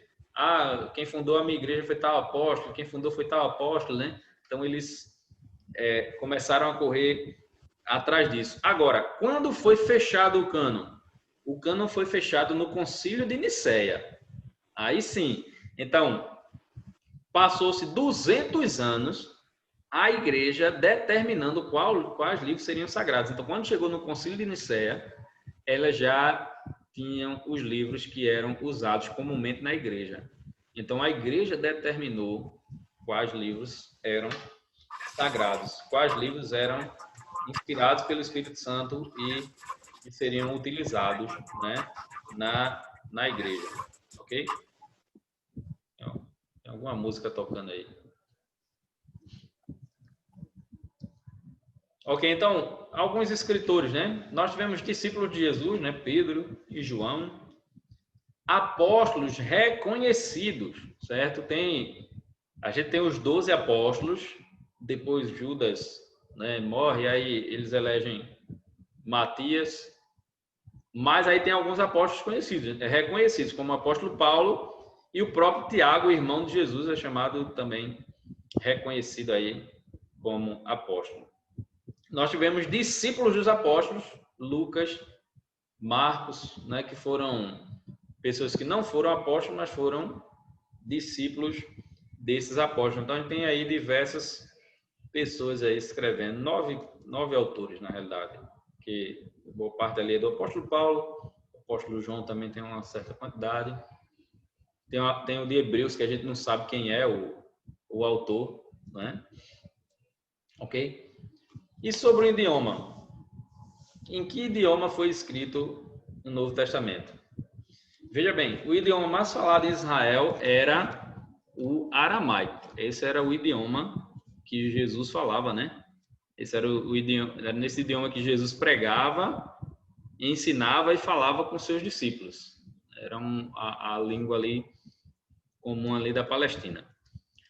quem fundou a minha igreja foi tal apóstolo, quem fundou foi tal apóstolo, né? Então eles começaram a correr atrás disso. Agora, quando foi fechado o cânon? O cânon foi fechado no Concílio de Nicéia. Aí sim. Então, passou-se 200 anos a igreja determinando quais livros seriam sagrados. Então, quando chegou no Concílio de Nicéia, elas já tinham os livros que eram usados comumente na igreja. Então, a igreja determinou quais livros eram sagrados, quais livros eram inspirados pelo Espírito Santo e que seriam utilizados, né, na igreja. Ok? Tem alguma música tocando aí. Ok, então, alguns escritores, né? Nós tivemos discípulos de Jesus, né? Pedro e João. Apóstolos reconhecidos, certo? A gente tem os 12 apóstolos, depois Judas, né, morre, aí eles elegem Matias, mas aí tem alguns apóstolos conhecidos, reconhecidos, como o apóstolo Paulo e o próprio Tiago, irmão de Jesus, é chamado também reconhecido aí como apóstolo. Nós tivemos discípulos dos apóstolos, Lucas, Marcos, né, que foram pessoas que não foram apóstolos, mas foram discípulos desses apóstolos. Então, a gente tem aí diversas pessoas aí escrevendo, nove autores, na realidade, que boa parte ali é do apóstolo Paulo, o apóstolo João também tem uma certa quantidade. Tem o de Hebreus, que a gente não sabe quem é o autor, né? Ok? E sobre o idioma? Em que idioma foi escrito o Novo Testamento? Veja bem, o idioma mais falado em Israel era o aramaico. Esse era o idioma que Jesus falava, né? Esse era o idioma, era nesse idioma que Jesus pregava, ensinava e falava com seus discípulos. Era a língua ali comum ali da Palestina.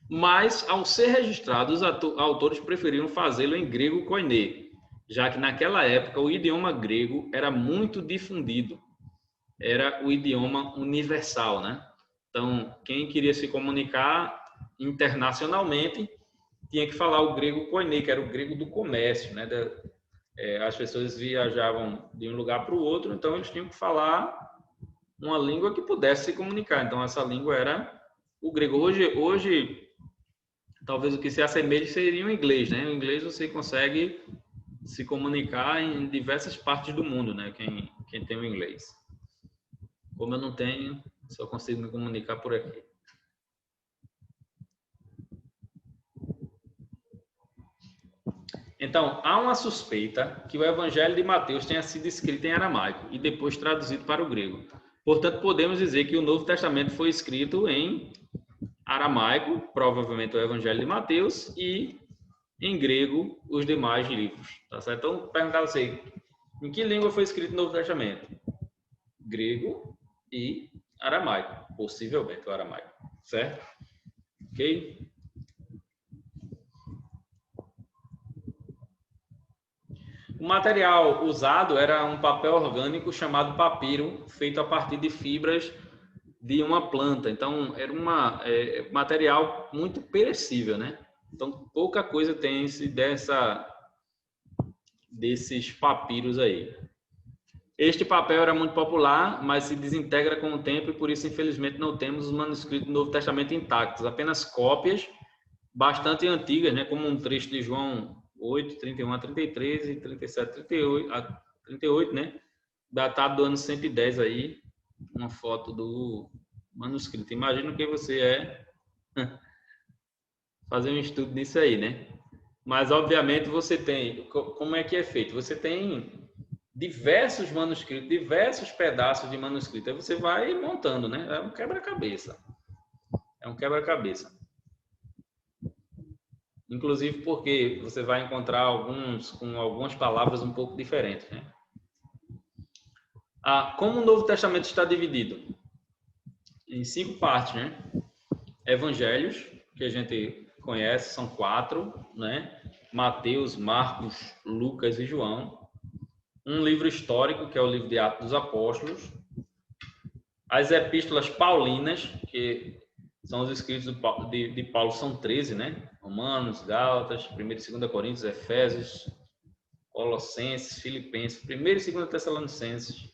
Mas, ao ser registrado, os autores preferiram fazê-lo em grego koiné, já que naquela época o idioma grego era muito difundido. Era o idioma universal, né? Então, quem queria se comunicar internacionalmente tinha que falar o grego koiné, que era o grego do comércio, né? As pessoas viajavam de um lugar para o outro, então eles tinham que falar uma língua que pudesse se comunicar. Então, essa língua era o grego. Hoje talvez o que se assemelhe seria o inglês, né? O inglês você consegue se comunicar em diversas partes do mundo, né? Quem tem o inglês. Como eu não tenho, só consigo me comunicar por aqui. Então, há uma suspeita que o Evangelho de Mateus tenha sido escrito em aramaico e depois traduzido para o grego. Portanto, podemos dizer que o Novo Testamento foi escrito em aramaico, provavelmente o Evangelho de Mateus, e em grego os demais livros. Tá certo? Então, perguntar a você, em que língua foi escrito o Novo Testamento? Grego e aramaico, possivelmente o aramaico, certo? Ok? O material usado era um papel orgânico chamado papiro, feito a partir de fibras de uma planta. Então, era um material muito perecível, né? Então, pouca coisa tem desses papiros aí. Este papel era muito popular, mas se desintegra com o tempo e por isso, infelizmente, não temos os manuscritos do Novo Testamento intactos, apenas cópias bastante antigas, né? Como um trecho de João 8, 31 a 33 e 37 a 38, né? Datado do ano 110 aí, uma foto do manuscrito. Imagina que você é fazer um estudo disso aí, né? Mas, obviamente, você tem... Como é que é feito? Você tem diversos manuscritos, diversos pedaços de manuscrito. Aí você vai montando, né? É um quebra-cabeça. É um quebra-cabeça. Inclusive porque você vai encontrar alguns com algumas palavras um pouco diferentes, né? Como o Novo Testamento está dividido? Em 5 partes, né? Evangelhos, que a gente conhece, são 4, né? Mateus, Marcos, Lucas e João. Um livro histórico, que é o livro de Atos dos Apóstolos. As epístolas paulinas, que são os escritos de Paulo, são 13, né? Romanos, Gálatas, 1 e 2 Coríntios, Efésios, Colossenses, Filipenses, 1 e 2 Tessalonicenses,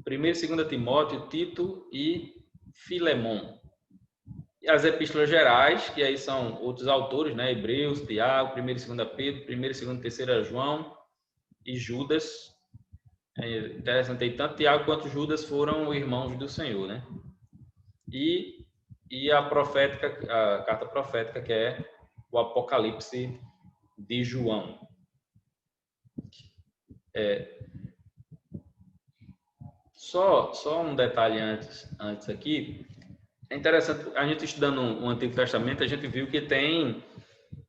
1 e 2 Timóteo, Tito e Filemon. E as epístolas gerais, que aí são outros autores, né? Hebreus, Tiago, 1 e 2 Pedro, 1 e 2 e 3 João e Judas. É interessante, tanto Tiago quanto Judas foram irmãos do Senhor, né? E a profética, a carta profética, que é o Apocalipse de João. Só um detalhe antes aqui. É interessante, a gente estudando o Antigo Testamento, a gente viu que tem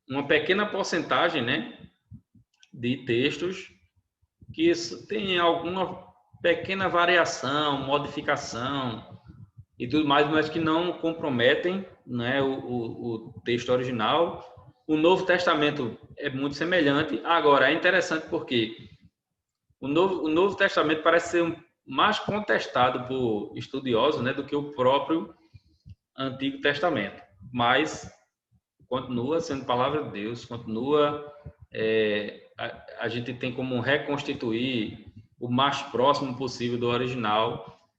uma pequena porcentagem, né, de textos que tem alguma pequena variação, modificação e tudo mais, mas que não comprometem, né, o texto original. O Novo Testamento é muito semelhante. Agora, é interessante porque o Novo Testamento parece ser mais contestado por estudiosos, né, do que o próprio Antigo Testamento. Mas continua sendo palavra de Deus, continua... a gente tem como reconstituir o mais próximo possível do original,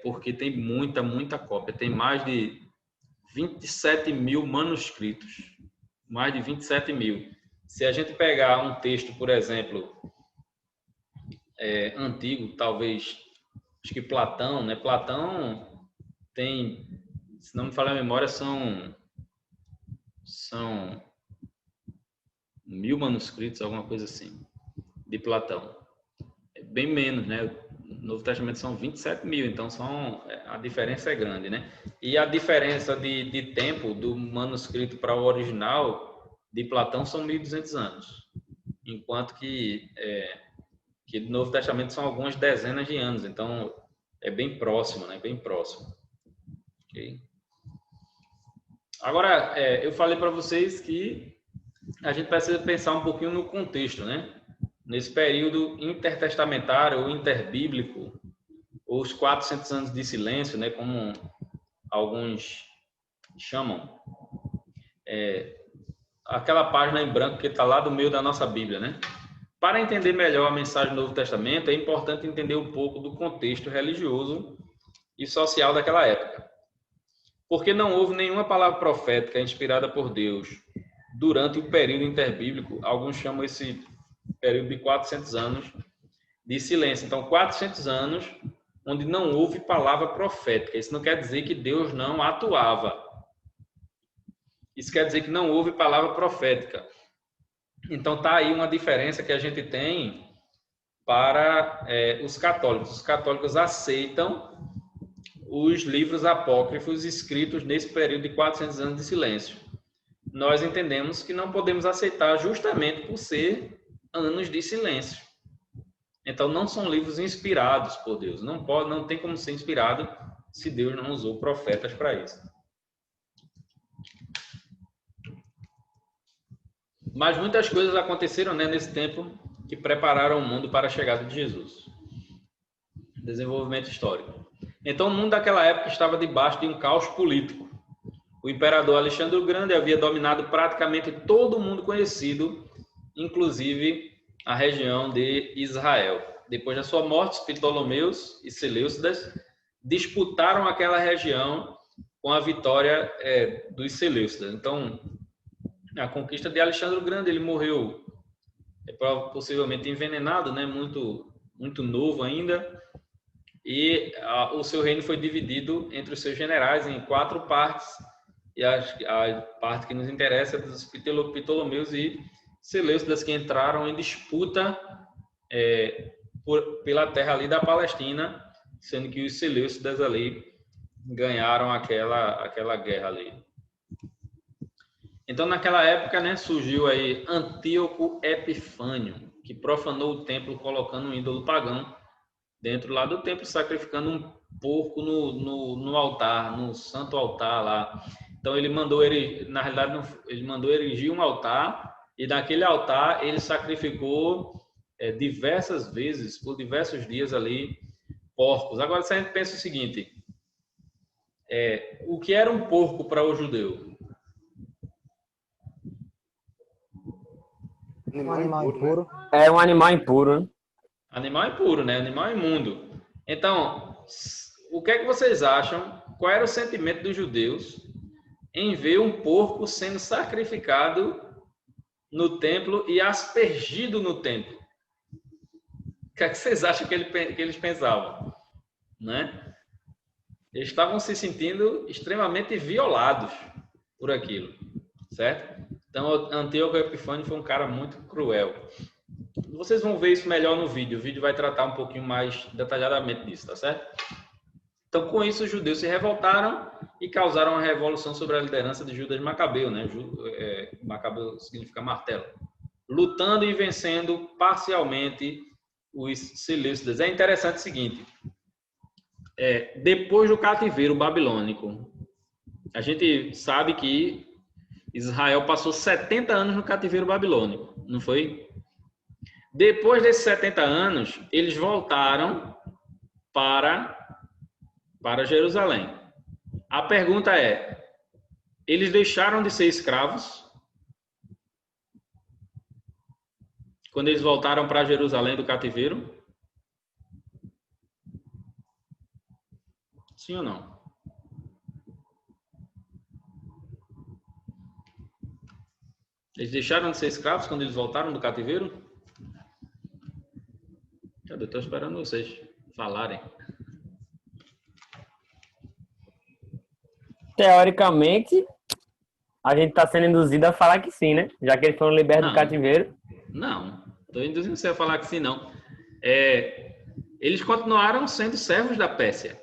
porque tem muita cópia. Tem mais de 27 mil manuscritos. Mais de 27 mil. Se a gente pegar um texto, por exemplo, antigo, talvez, acho que Platão, né? Platão tem, se não me falha a memória, são 1000 manuscritos, alguma coisa assim, de Platão. É bem menos, né? No Novo Testamento são 27 mil, então a diferença é grande, né? E a diferença de tempo do manuscrito para o original de Platão são 1.200 anos, enquanto que do Novo Testamento são algumas dezenas de anos, então é bem próximo, né? Bem próximo. Ok? Agora, eu falei para vocês que a gente precisa pensar um pouquinho no contexto, né? Nesse período intertestamentário ou interbíblico, ou os 400 anos de silêncio, né? Como alguns chamam. Aquela página em branco que está lá do meio da nossa Bíblia, né? Para entender melhor a mensagem do Novo Testamento, é importante entender um pouco do contexto religioso e social daquela época. Porque não houve nenhuma palavra profética inspirada por Deus durante o período interbíblico. Alguns chamam esse período de 400 anos de silêncio. Então, 400 anos onde não houve palavra profética. Isso não quer dizer que Deus não atuava. Isso quer dizer que não houve palavra profética. Então, está aí uma diferença que a gente tem para os católicos. Os católicos aceitam os livros apócrifos escritos nesse período de 400 anos de silêncio. Nós entendemos que não podemos aceitar justamente por ser anos de silêncio. Então, não são livros inspirados por Deus. Não tem como ser inspirado se Deus não usou profetas para isso. Mas muitas coisas aconteceram, né, nesse tempo que prepararam o mundo para a chegada de Jesus. Desenvolvimento histórico. Então, o mundo daquela época estava debaixo de um caos político. O imperador Alexandre o Grande havia dominado praticamente todo o mundo conhecido, inclusive a região de Israel. Depois da sua morte, os Ptolomeus e Seleucidas disputaram aquela região com a vitória dos Seleucidas. Então, a conquista de Alexandre o Grande, ele morreu possivelmente envenenado, né? Muito novo ainda. E o seu reino foi dividido entre os seus generais em 4 partes. E a parte que nos interessa é dos Ptolomeus e Seleucidas, que entraram em disputa pela terra ali da Palestina, sendo que os Seleucidas ali ganharam aquela guerra ali. Então, naquela época, né, surgiu aí Antíoco Epifânio, que profanou o templo colocando um ídolo pagão dentro lá do templo, sacrificando um porco no altar, no santo altar lá. Então, ele mandou erigir um altar, e naquele altar ele sacrificou diversas vezes, por diversos dias ali, porcos. Agora, se a gente pensa o seguinte, o que era um porco para o judeu? Um animal impuro. É um animal impuro, né? Animal impuro, né? Animal imundo. Então, o que é que vocês acham? Qual era o sentimento dos judeus em ver um porco sendo sacrificado no templo e aspergido no templo? O que é que vocês acham que eles pensavam? Né? Eles estavam se sentindo extremamente violados por aquilo, certo? Então, Antíoco Epifânio foi um cara muito cruel. Vocês vão ver isso melhor no vídeo. O vídeo vai tratar um pouquinho mais detalhadamente disso, tá certo? Então, com isso, os judeus se revoltaram e causaram uma revolução sobre a liderança de Judas Macabeu, né? Macabeu significa martelo. Lutando e vencendo parcialmente os Seleucidas. É interessante o seguinte. Depois do cativeiro babilônico, a gente sabe que Israel passou 70 anos no cativeiro babilônico, não foi? Depois desses 70 anos, eles voltaram para Jerusalém. A pergunta é, eles deixaram de ser escravos quando eles voltaram para Jerusalém do cativeiro? Sim ou não? Eles deixaram de ser escravos quando eles voltaram do cativeiro? Eu estou esperando vocês falarem. Teoricamente, a gente está sendo induzido a falar que sim, né? Já que eles foram libertos do cativeiro. Não, estou induzindo você a falar que sim, não. Eles continuaram sendo servos da Pérsia.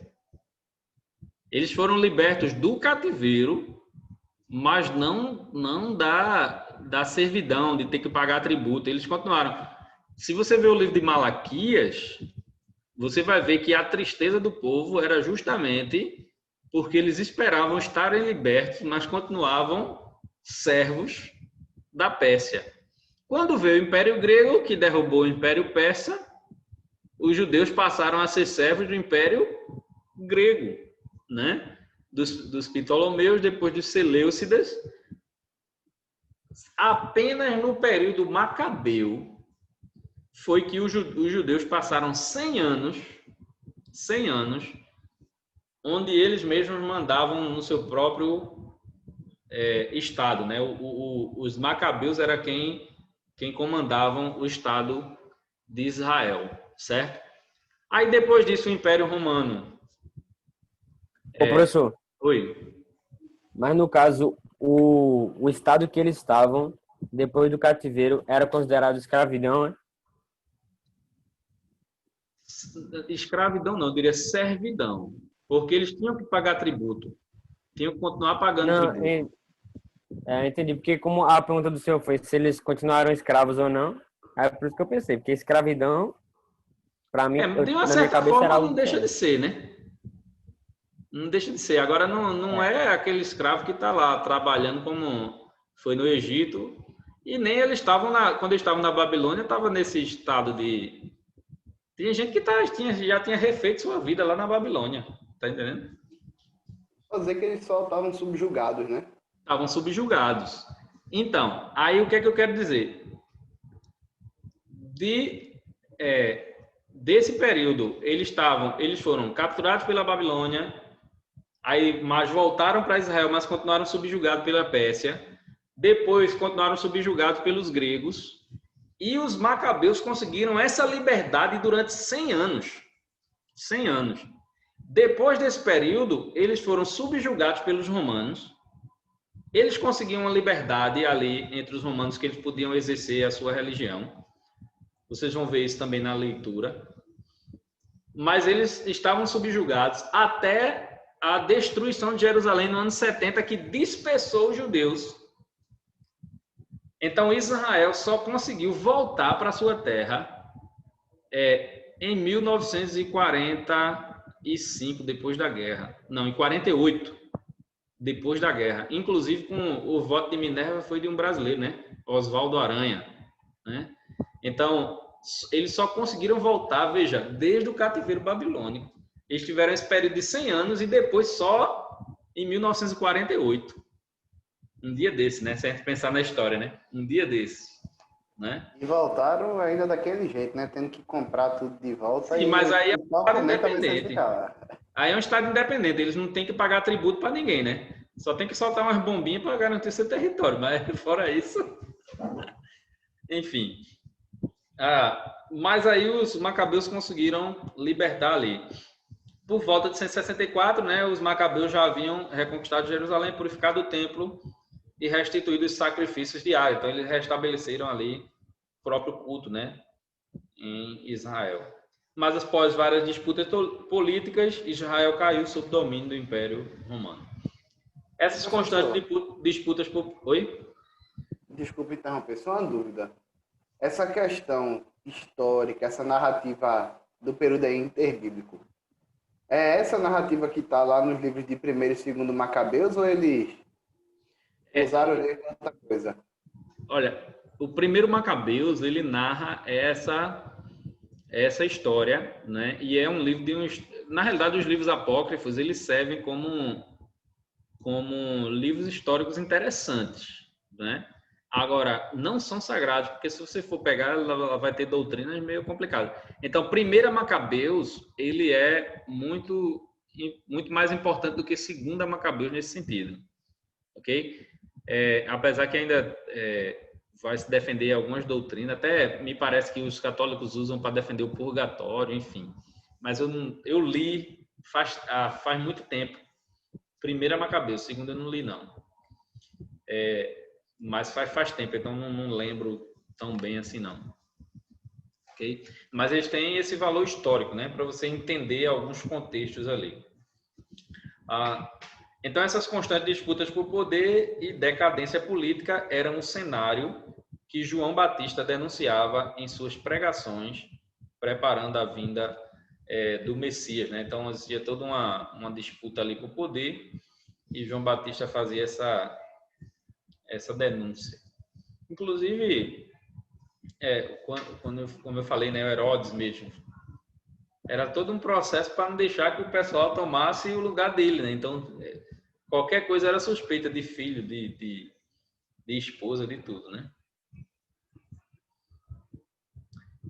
Eles foram libertos do cativeiro, mas não da servidão, de ter que pagar tributo. Eles continuaram. Se você ver o livro de Malaquias, você vai ver que a tristeza do povo era justamente porque eles esperavam estarem libertos, mas continuavam servos da Pérsia. Quando veio o Império Grego, que derrubou o Império Persa, os judeus passaram a ser servos do Império Grego, né? Dos Ptolomeus, depois dos Seleucidas. Apenas no período Macabeu foi que os judeus passaram 100 anos onde eles mesmos mandavam no seu próprio estado, né? Os macabeus era quem comandavam o estado de Israel, certo? Aí depois disso o Império Romano. Ô, professor, Oi. mas no caso, o estado que eles estavam, depois do cativeiro, era considerado escravidão, né? Escravidão não, eu diria servidão, porque eles tinham que pagar tributo, tinham que continuar pagando Não, tributo. entendi, porque como a pergunta do senhor foi se eles continuaram escravos ou não, é por isso que eu pensei, porque escravidão, para mim, De uma na minha certa cabeça era forma algo não deixa de diferente. ser, né? Não deixa de ser. Agora não é aquele escravo que está lá trabalhando como foi no Egito, e nem eles estavam quando eles estavam na Babilônia, estava nesse estado de. Tinha gente que já tinha refeito sua vida lá na Babilônia, tá entendendo? Vou dizer que eles só estavam subjugados, né? Estavam subjugados. Então, aí o que é que eu quero dizer? Desse período, eles foram capturados pela Babilônia, mas voltaram para Israel, mas continuaram subjugados pela Pérsia. Depois continuaram subjugados pelos gregos. E os macabeus conseguiram essa liberdade durante 100 anos. 100 anos. Depois desse período, eles foram subjugados pelos romanos. Eles conseguiam uma liberdade ali entre os romanos que eles podiam exercer a sua religião. Vocês vão ver isso também na leitura. Mas eles estavam subjugados até a destruição de Jerusalém no ano 70, que dispersou os judeus. Então, Israel só conseguiu voltar para sua terra em 1945, depois da guerra. Não, em 48, depois da guerra. Inclusive, com o voto de Minerva foi de um brasileiro, né? Oswaldo Aranha, né? Então, eles só conseguiram voltar, veja, desde o cativeiro babilônico. Eles tiveram esse período de 100 anos e depois só em 1948. Um dia desse, né? Se a gente pensar na história, né? Um dia desse, né? E voltaram ainda daquele jeito, né? Tendo que comprar tudo de volta. Sim, E mas aí é o um estado documento vai independente. certificar. Aí é um estado independente. Eles não têm que pagar tributo para ninguém, né? Só tem que soltar umas bombinhas para garantir seu território. Mas fora isso... Enfim. Mas aí os macabeus conseguiram libertar ali. Por volta de 164, né, os macabeus já haviam reconquistado Jerusalém, purificado o templo e restituído os sacrifícios diários. Então, eles restabeleceram ali o próprio culto, né, em Israel. Mas após várias disputas políticas, Israel caiu sob domínio do Império Romano. Essas constantes disputas... Oi? Desculpa interromper, só uma dúvida. Essa questão histórica, essa narrativa do período interbíblico, é essa narrativa que está lá nos livros de 1º e 2º Macabeus ou eles usaram outra coisa? Olha, o primeiro Macabeus, ele narra essa história, né? E é um livro na realidade, os livros apócrifos, eles servem como livros históricos interessantes, né? Agora, não são sagrados, porque se você for pegar, ela vai ter doutrinas meio complicadas. Então, primeira Macabeus, ele é muito mais importante do que segunda Macabeus nesse sentido, ok? Apesar que ainda vai se defender algumas doutrinas, até me parece que os católicos usam para defender o purgatório, enfim. Mas eu li faz muito tempo. Primeira Macabeus, segunda eu não li, não. Mas faz tempo, então não lembro tão bem assim, não. Okay? Mas eles têm esse valor histórico, né? Para você entender alguns contextos ali. Então, essas constantes disputas por poder e decadência política eram um cenário que João Batista denunciava em suas pregações, preparando a vinda do Messias, né? Então, existia toda uma disputa ali por poder e João Batista fazia essa denúncia. Inclusive, como eu falei, né, o Herodes mesmo, era todo um processo para não deixar que o pessoal tomasse o lugar dele, né? Então, qualquer coisa era suspeita de filho, de esposa, de tudo, né?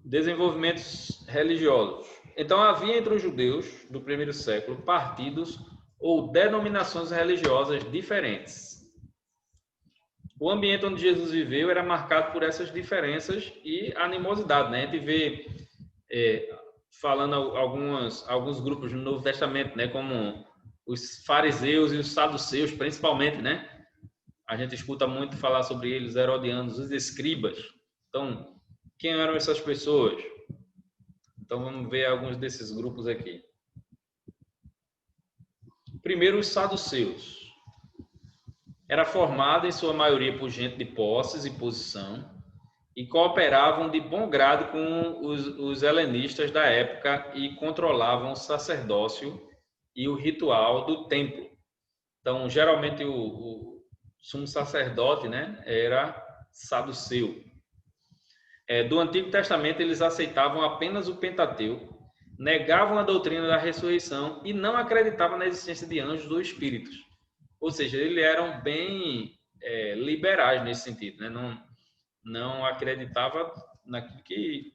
Desenvolvimentos religiosos. Então, havia entre os judeus do primeiro século partidos ou denominações religiosas diferentes. O ambiente onde Jesus viveu era marcado por essas diferenças e animosidade, né? A gente vê, falando alguns grupos no Novo Testamento, né? Como os fariseus e os saduceus, principalmente, né? A gente escuta muito falar sobre eles, os herodianos, os escribas. Então, quem eram essas pessoas? Então, vamos ver alguns desses grupos aqui. Primeiro, os saduceus. Era formado, em sua maioria, por gente de posses e posição e cooperavam de bom grado com os helenistas da época e controlavam o sacerdócio e o ritual do templo. Então, geralmente, o sumo sacerdote, né, era saduceu. Do Antigo Testamento, eles aceitavam apenas o Pentateuco, negavam a doutrina da ressurreição e não acreditavam na existência de anjos ou espíritos. Ou seja, eles eram bem liberais nesse sentido, né? Não acreditava naquilo que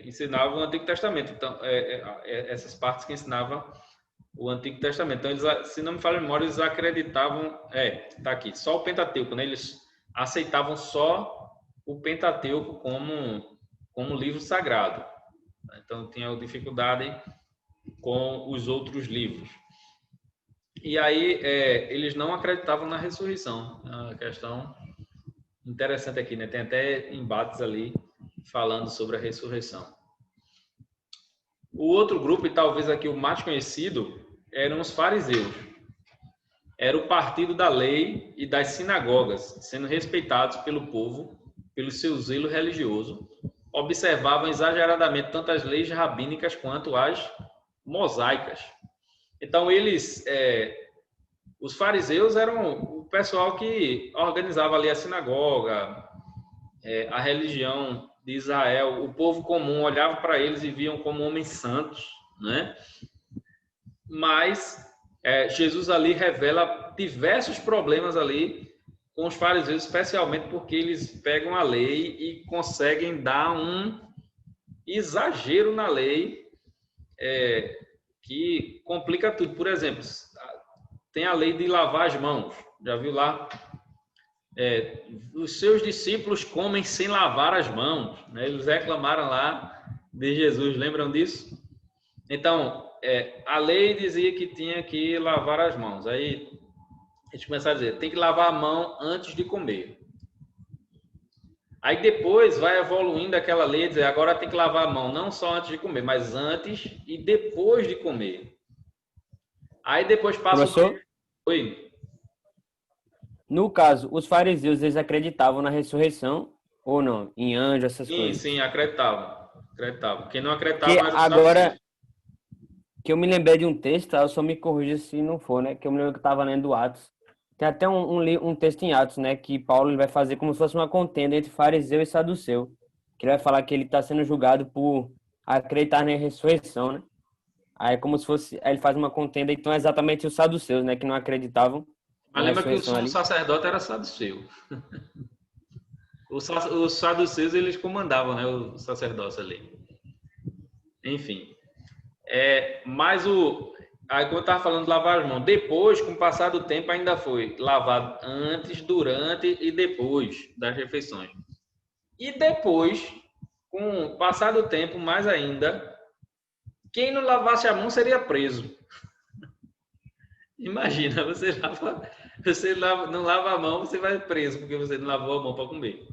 ensinava o Antigo Testamento. Então, essas partes que ensinava o Antigo Testamento. Então, eles, se não me falha a memória, eles acreditavam, tá aqui, só o Pentateuco, né? Eles aceitavam só o Pentateuco como livro sagrado. Então, tinha dificuldade com os outros livros. E aí, eles não acreditavam na ressurreição. A questão interessante aqui, né? Tem até embates ali falando sobre a ressurreição. O outro grupo, e talvez aqui o mais conhecido, eram os fariseus. Era o partido da lei e das sinagogas, sendo respeitados pelo povo, pelo seu zelo religioso. Observavam exageradamente tanto as leis rabínicas quanto as mosaicas. Então, os fariseus eram o pessoal que organizava ali a sinagoga, a religião de Israel. O povo comum olhava para eles e viam como homens santos, né? Mas Jesus ali revela diversos problemas ali com os fariseus, especialmente porque eles pegam a lei e conseguem dar um exagero na lei que complica tudo. Por exemplo, tem a lei de lavar as mãos. Já viu lá? Os seus discípulos comem sem lavar as mãos, né? Eles reclamaram lá de Jesus, lembram disso? Então, a lei dizia que tinha que lavar as mãos. Aí a gente começou a dizer, tem que lavar a mão antes de comer. Aí depois vai evoluindo aquela lei, dizer, agora tem que lavar a mão não só antes de comer, mas antes e depois de comer. Aí depois passa Professor? Oi. No caso, os fariseus, eles acreditavam na ressurreição ou não? Em anjo, essas coisas? Sim, acreditavam. Quem não acreditava Que era os agora, saduceus. que eu me lembrei de um texto, tá? Eu só me corrija se não for, né? Que eu me lembro que eu estava lendo Atos. Tem até um texto em Atos, né? Que Paulo ele vai fazer como se fosse uma contenda entre fariseu e saduceu. Que ele vai falar que ele está sendo julgado por acreditar na ressurreição, né? Aí é como se fosse... Aí ele faz uma contenda, então é exatamente os saduceus, né? Que não acreditavam na Mas lembra que o ressurreição sumo ali. sacerdote era saduceu. Os saduceus, eles comandavam, né? O sacerdócio ali. Enfim. Mas aí, quando eu estava falando de lavar as mãos, depois, com o passar do tempo, ainda foi lavado antes, durante e depois das refeições. E depois, com o passar do tempo, mais ainda, quem não lavasse a mão seria preso. Imagina, não lava a mão, você vai preso porque você não lavou a mão para comer.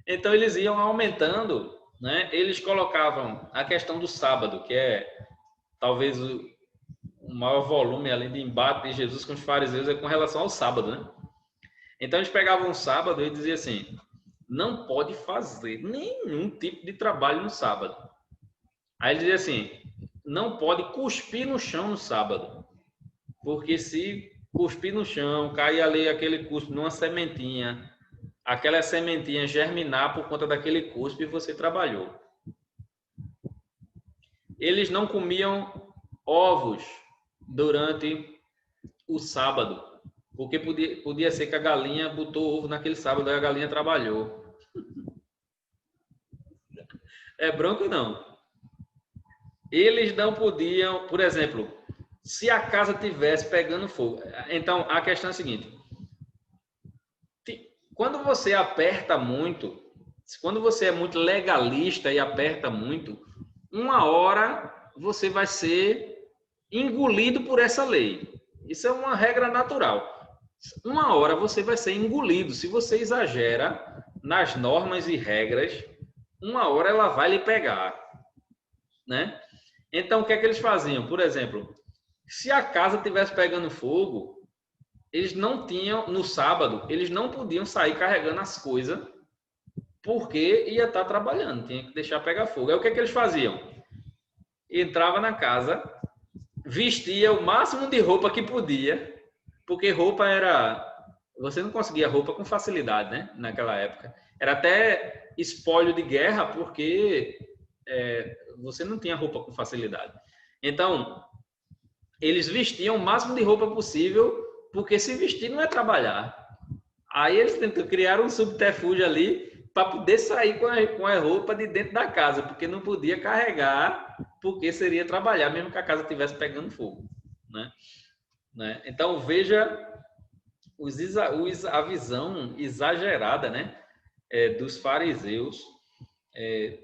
Então, eles iam aumentando, né? Eles colocavam a questão do sábado, que é talvez o maior volume ali de embate de Jesus com os fariseus com relação ao sábado, né? Então, eles pegavam o sábado e diziam assim, não pode fazer nenhum tipo de trabalho no sábado. Aí ele dizia assim, não pode cuspir no chão no sábado, porque se cuspir no chão, cair ali aquele cuspe numa sementinha, aquela sementinha germinar por conta daquele cuspe, você trabalhou. Eles não comiam ovos durante o sábado, porque podia ser que a galinha botou ovo naquele sábado e a galinha trabalhou. É bronco não? eles não podiam, por exemplo, se a casa tivesse pegando fogo. Então, a questão é a seguinte: quando você aperta muito, quando você é muito legalista e aperta muito, uma hora você vai ser engolido por essa lei. Isso é uma regra natural. Uma hora você vai ser engolido. Se você exagera nas normas e regras, uma hora ela vai lhe pegar, né? Então, o que é que eles faziam? Por exemplo, se a casa tivesse pegando fogo, eles não tinham, no sábado, eles não podiam sair carregando as coisas, porque ia estar trabalhando, tinha que deixar pegar fogo. Aí o que é que eles faziam? Entrava na casa, vestia o máximo de roupa que podia, porque roupa era... Você não conseguia roupa com facilidade, né? Naquela época. Era até espólio de guerra, porque você não tinha roupa com facilidade. Então, eles vestiam o máximo de roupa possível, porque se vestir não é trabalhar. Aí eles tentam criar um subterfúgio ali para poder sair com a roupa de dentro da casa, porque não podia carregar, porque seria trabalhar, mesmo que a casa estivesse pegando fogo, né? Então, veja a visão exagerada, né, dos fariseus,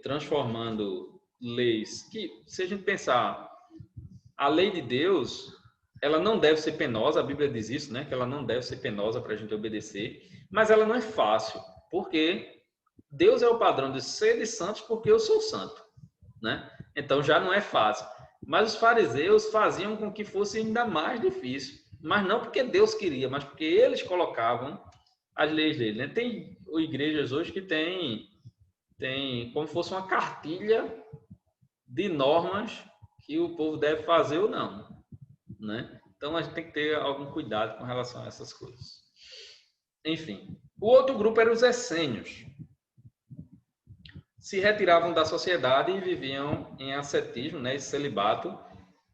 transformando leis que, se a gente pensar, a lei de Deus, ela não deve ser penosa, a Bíblia diz isso, né, que ela não deve ser penosa para a gente obedecer, mas ela não é fácil, porque Deus é o padrão de ser de santos porque eu sou santo, né? Então já não é fácil. Mas os fariseus faziam com que fosse ainda mais difícil, mas não porque Deus queria, mas porque eles colocavam as leis dele, né? Tem igrejas hoje que tem como se fosse uma cartilha de normas que o povo deve fazer ou não, né? Então a gente tem que ter algum cuidado com relação a essas coisas. Enfim, o outro grupo era os essênios. Se retiravam da sociedade e viviam em ascetismo, né, esse celibato,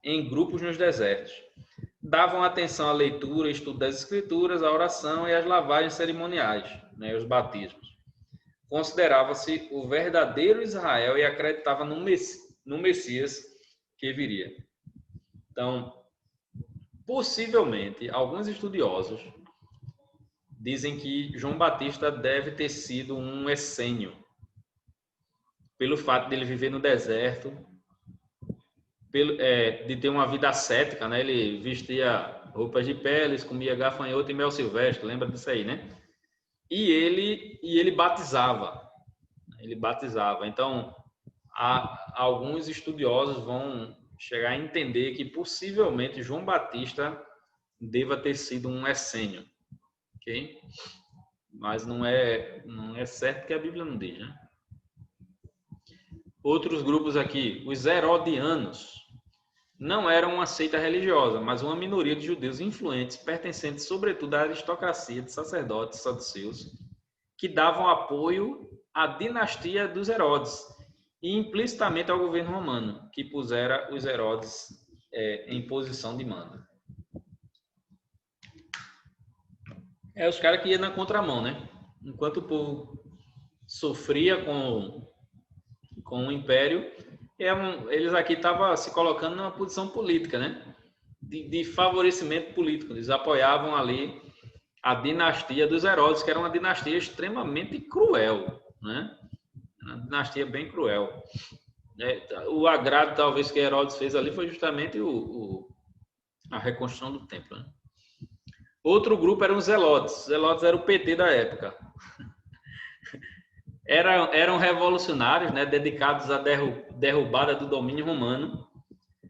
em grupos nos desertos. Davam atenção à leitura, estudo das escrituras, à oração e às lavagens cerimoniais, né, os batismos. Considerava-se o verdadeiro Israel e acreditava no Messias que viria. Então, possivelmente, alguns estudiosos dizem que João Batista deve ter sido um essênio, pelo fato de ele viver no deserto, de ter uma vida ascética, né? Ele vestia roupas de peles, comia gafanhoto e mel silvestre, lembra disso aí, né? E ele batizava. Então, alguns estudiosos vão chegar a entender que possivelmente João Batista deva ter sido um essênio, ok? Mas não é certo, que a Bíblia não diz, né? Outros grupos aqui, os herodianos, não eram uma seita religiosa, mas uma minoria de judeus influentes, pertencentes sobretudo à aristocracia de sacerdotes saduceus, que davam apoio à dinastia dos Herodes e implicitamente ao governo romano, que pusera os Herodes em posição de mando. Os caras que iam na contramão, né? Enquanto o povo sofria com o império, eles aqui estavam se colocando numa posição política, né? De favorecimento político. Eles apoiavam ali a dinastia dos Herodes, que era uma dinastia extremamente cruel, né? Uma dinastia bem cruel. O agrado, talvez, que Herodes fez ali foi justamente a reconstrução do templo, né? Outro grupo eram os zelotes. Os zelotes eram o PT da época. Eram revolucionários, né, dedicados à derrubada do domínio romano,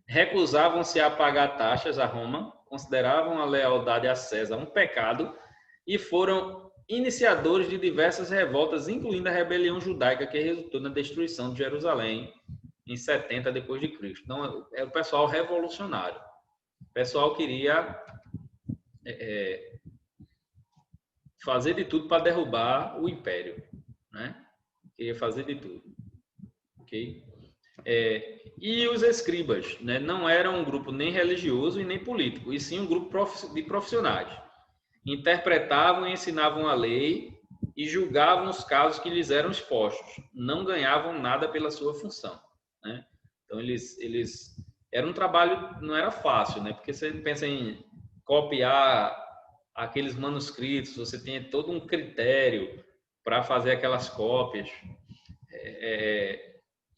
recusavam-se a pagar taxas a Roma, consideravam a lealdade a César um pecado e foram iniciadores de diversas revoltas, incluindo a rebelião judaica que resultou na destruição de Jerusalém em 70 depois de Cristo. Então, é o pessoal revolucionário. O pessoal queria fazer de tudo para derrubar o império, né? Queria fazer de tudo, ok? E os escribas, né, não eram um grupo nem religioso e nem político, e sim um grupo de profissionais. Interpretavam e ensinavam a lei e julgavam os casos que lhes eram expostos. Não ganhavam nada pela sua função, né? Então, eles era um trabalho, não era fácil, né? Porque você pensa em copiar aqueles manuscritos, você tem todo um critério para fazer aquelas cópias.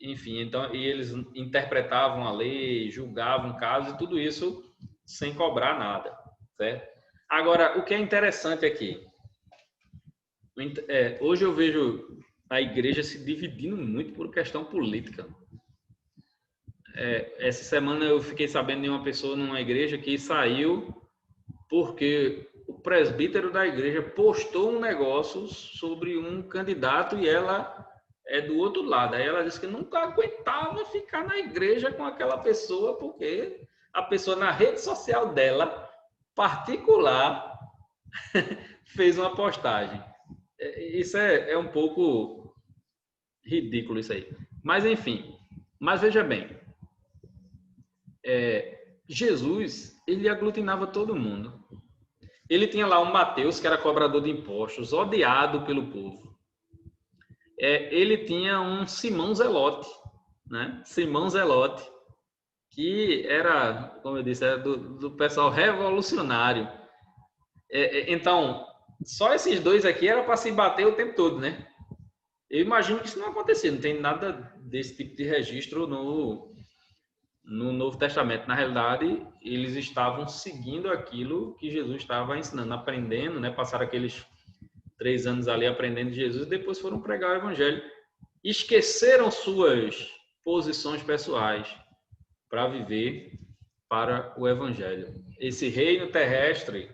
Enfim, então, e eles interpretavam a lei, julgavam casos e tudo isso sem cobrar nada, certo? Agora, o que é interessante aqui, hoje eu vejo a igreja se dividindo muito por questão política. Essa semana eu fiquei sabendo de uma pessoa numa igreja que saiu porque o presbítero da igreja postou um negócio sobre um candidato e ela é do outro lado. Aí ela disse que nunca aguentava ficar na igreja com aquela pessoa porque a pessoa na rede social dela, particular, fez uma postagem. Isso é um pouco ridículo isso aí. Mas enfim, mas veja bem, Jesus, ele aglutinava todo mundo. Ele tinha lá um Mateus, que era cobrador de impostos, odiado pelo povo. Ele tinha um Simão Zelote, né? Simão Zelote, que era, como eu disse, era do pessoal revolucionário. Então, só esses dois aqui era para se bater o tempo todo, né? Eu imagino que isso não acontecia, não tem nada desse tipo de registro no Novo Testamento. Na realidade, eles estavam seguindo aquilo que Jesus estava ensinando, aprendendo, né? Passaram aqueles 3 anos ali aprendendo de Jesus e depois foram pregar o evangelho. Esqueceram suas posições pessoais para viver para o evangelho. Esse reino terrestre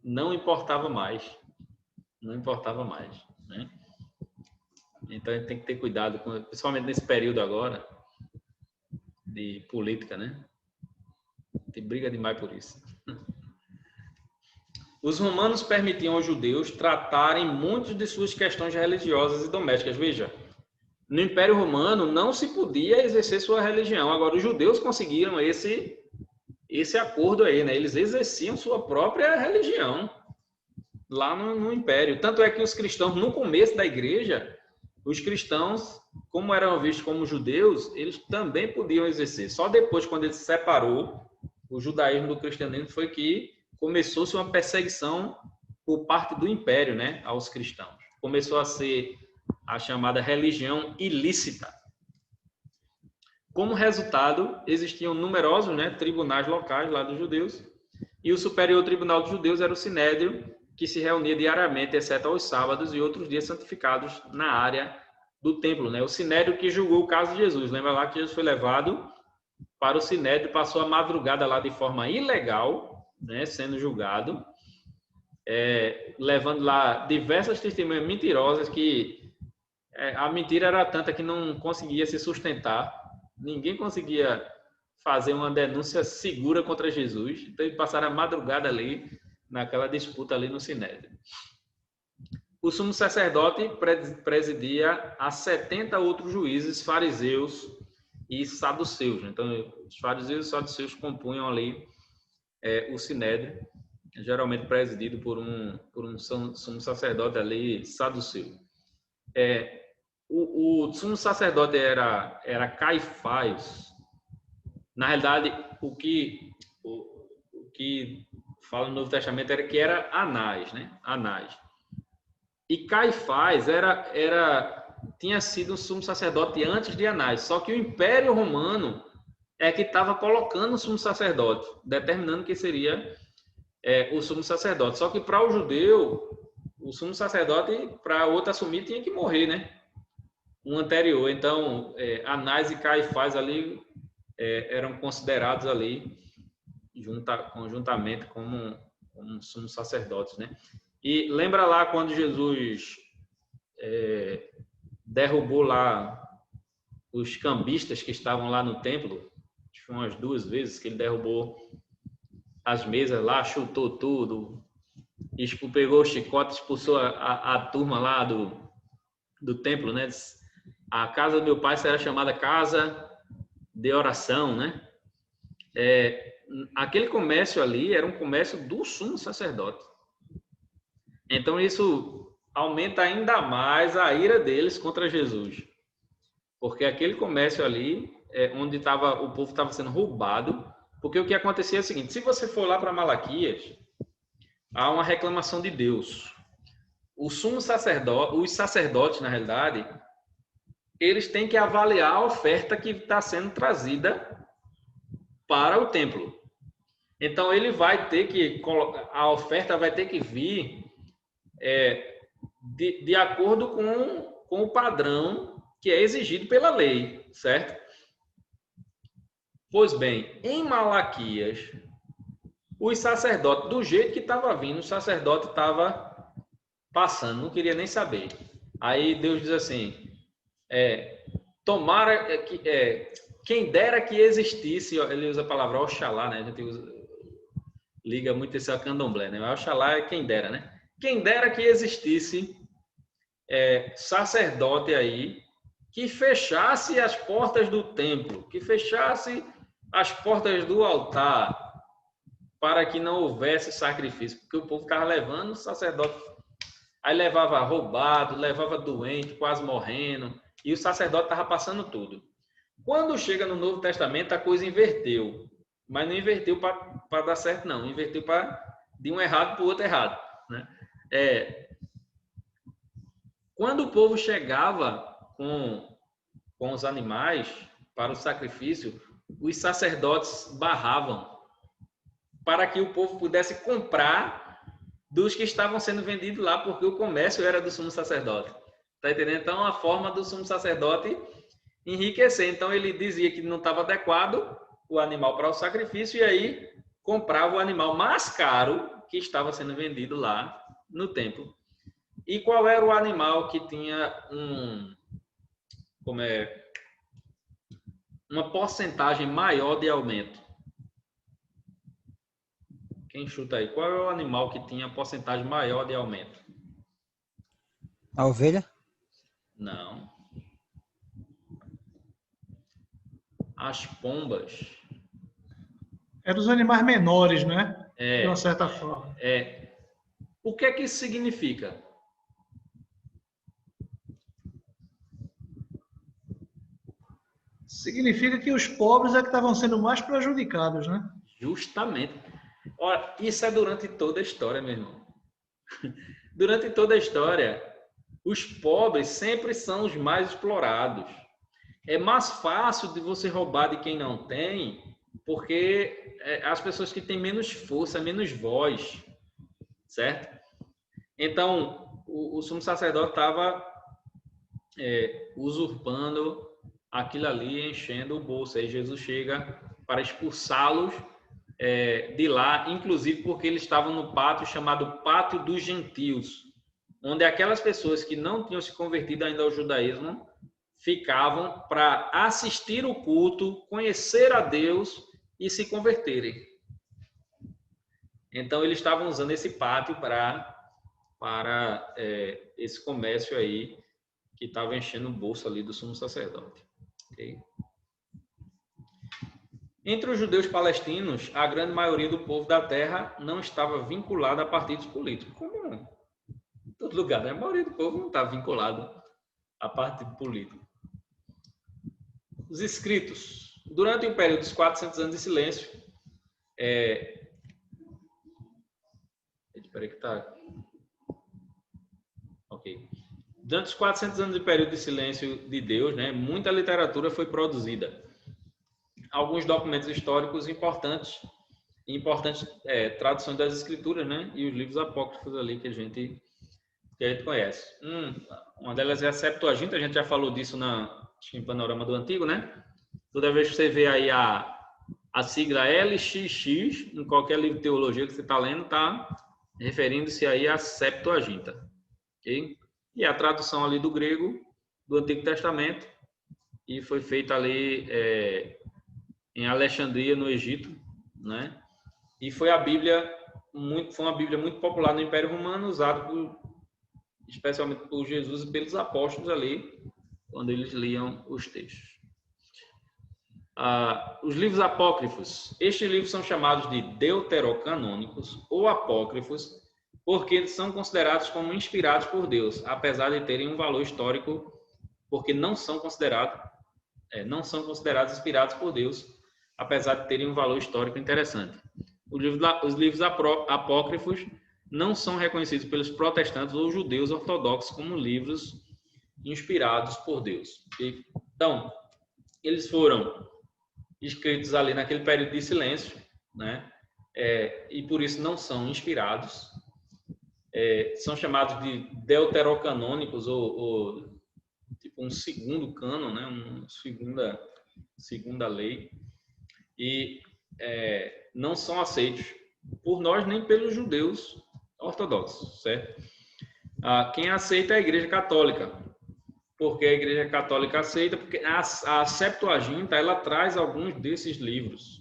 não importava mais. Não importava mais, né? Então, a gente tem que ter cuidado, principalmente nesse período agora, de política, né? Tem briga demais por isso. Os romanos permitiam aos judeus tratarem muitas de suas questões religiosas e domésticas. Veja, no Império Romano não se podia exercer sua religião. Agora, os judeus conseguiram esse acordo aí, né? Eles exerciam sua própria religião lá no Império. Tanto é que os cristãos, no começo da igreja, os cristãos, como eram vistos como judeus, eles também podiam exercer. Só depois, quando ele se separou, o judaísmo do cristianismo, foi que começou-se uma perseguição por parte do Império, né, aos cristãos. Começou a ser a chamada religião ilícita. Como resultado, existiam numerosos, né, tribunais locais lá dos judeus, e o superior tribunal dos judeus era o Sinédrio, que se reunia diariamente, exceto aos sábados e outros dias santificados na área do templo, né? O Sinédrio que julgou o caso de Jesus. Lembra lá que Jesus foi levado para o Sinédrio, passou a madrugada lá de forma ilegal, né, sendo julgado, levando lá diversas testemunhas mentirosas que a mentira era tanta que não conseguia se sustentar. Ninguém conseguia fazer uma denúncia segura contra Jesus. Então, eles passaram a madrugada ali, naquela disputa ali no Sinédrio. O sumo sacerdote presidia a 70 outros juízes, fariseus e saduceus. Então, os fariseus e saduceus compunham ali o Sinédrio, geralmente presidido por um sumo sacerdote ali saduceu. O sumo sacerdote era Caifás. Na realidade, o que fala no Novo Testamento era Anás, né? Anás. E Caifás tinha sido um sumo sacerdote antes de Anás, só que o Império Romano que estava colocando o sumo sacerdote, determinando que seria o sumo sacerdote. Só que para o judeu, o sumo sacerdote, para outro assumir, tinha que morrer, né? Um anterior. Então, Anás e Caifás ali eram considerados ali conjuntamente como sumos sacerdotes, né? E lembra lá quando Jesus derrubou lá os cambistas que estavam lá no templo? Foi umas 2 vezes que ele derrubou as mesas lá, chutou tudo, pegou o chicote, expulsou a turma lá do templo, né? A casa do meu pai será chamada casa de oração, né? Aquele comércio ali era um comércio do sumo sacerdote. Então, isso aumenta ainda mais a ira deles contra Jesus. Porque aquele comércio ali onde o povo estava sendo roubado, porque o que acontecia é o seguinte: se você for lá para Malaquias, há uma reclamação de Deus. Os sacerdotes, na realidade, eles têm que avaliar a oferta que está sendo trazida para o templo. Então, a oferta vai ter que vir de acordo com o padrão que é exigido pela lei, certo? Pois bem, em Malaquias, os sacerdotes, do jeito que estava vindo, o sacerdote estava passando, não queria nem saber. Aí Deus diz assim, quem dera que existisse, ele usa a palavra Oxalá, né? A gente liga muito esse ao candomblé, né? Oxalá é quem dera, né? Quem dera que existisse sacerdote aí que fechasse as portas do templo, que fechasse as portas do altar, para que não houvesse sacrifício, porque o povo ficava levando o sacerdote, aí levava roubado, levava doente, quase morrendo, e o sacerdote estava passando tudo. Quando chega no Novo Testamento, a coisa inverteu, mas não inverteu para dar certo, não, inverteu de um errado para o outro errado, né? Quando o povo chegava com os animais para o sacrifício, os sacerdotes barravam para que o povo pudesse comprar dos que estavam sendo vendidos lá, porque o comércio era do sumo sacerdote. Tá entendendo? Então, a forma do sumo sacerdote enriquecer. Então, ele dizia que não estava adequado o animal para o sacrifício e aí comprava o animal mais caro que estava sendo vendido lá no templo. E qual era o animal que tinha uma porcentagem maior de aumento? Quem chuta aí? Qual é o animal que tinha porcentagem maior de aumento? A ovelha? Não. As pombas. Eram os animais menores, né? De uma certa forma. O que é que isso significa? Significa que os pobres é que estavam sendo mais prejudicados, né? Justamente. Ora, isso é durante toda a história, meu irmão. Durante toda a história, os pobres sempre são os mais explorados. É mais fácil de você roubar de quem não tem, porque as pessoas que têm menos força, menos voz, certo? Então, o sumo sacerdote estava usurpando aquilo ali, enchendo o bolso. Aí Jesus chega para expulsá-los de lá, inclusive porque eles estavam no pátio chamado Pátio dos Gentios, onde aquelas pessoas que não tinham se convertido ainda ao judaísmo ficavam para assistir o culto, conhecer a Deus e se converterem. Então, eles estavam usando esse pátio para esse comércio aí que estava enchendo o bolso ali do sumo sacerdote. Okay? Entre os judeus palestinos, a grande maioria do povo da terra não estava vinculada a partidos políticos. Como em todo lugar, né? A maioria do povo não está vinculado a partido político. Os escritos. Durante o período dos 400 anos de silêncio, espera aí que tá. Ok. Durante os 400 anos de período de silêncio de Deus, né, muita literatura foi produzida. Alguns documentos históricos importantes traduções das escrituras, né, e os livros apócrifos ali que a gente conhece. Uma delas é a Septuaginta, a gente já falou disso em Panorama do Antigo, né? Toda vez que você vê aí a sigla LXX, em qualquer livro de teologia que você está lendo, está referindo-se aí à Septuaginta. Okay? E a tradução ali do grego do Antigo Testamento, e foi feita ali em Alexandria, no Egito, né? E foi uma Bíblia muito popular no Império Romano, usada especialmente por Jesus e pelos apóstolos ali, quando eles liam os textos. Os livros apócrifos. Estes livros são chamados de deuterocanônicos ou apócrifos, porque eles são considerados como inspirados por Deus, apesar de terem um valor histórico, porque não são considerados não são considerados inspirados por Deus, apesar de terem um valor histórico interessante. Os livros apócrifos não são reconhecidos pelos protestantes ou judeus ortodoxos como livros inspirados por Deus. Então, eles foram escritos ali naquele período de silêncio, né? E por isso não são inspirados. São chamados de deuterocanônicos ou tipo um segundo cânon, né? Uma segunda lei. E não são aceitos por nós nem pelos judeus ortodoxos, certo? Quem aceita é a Igreja Católica. Porque a Igreja Católica aceita, porque a Septuaginta, ela traz alguns desses livros.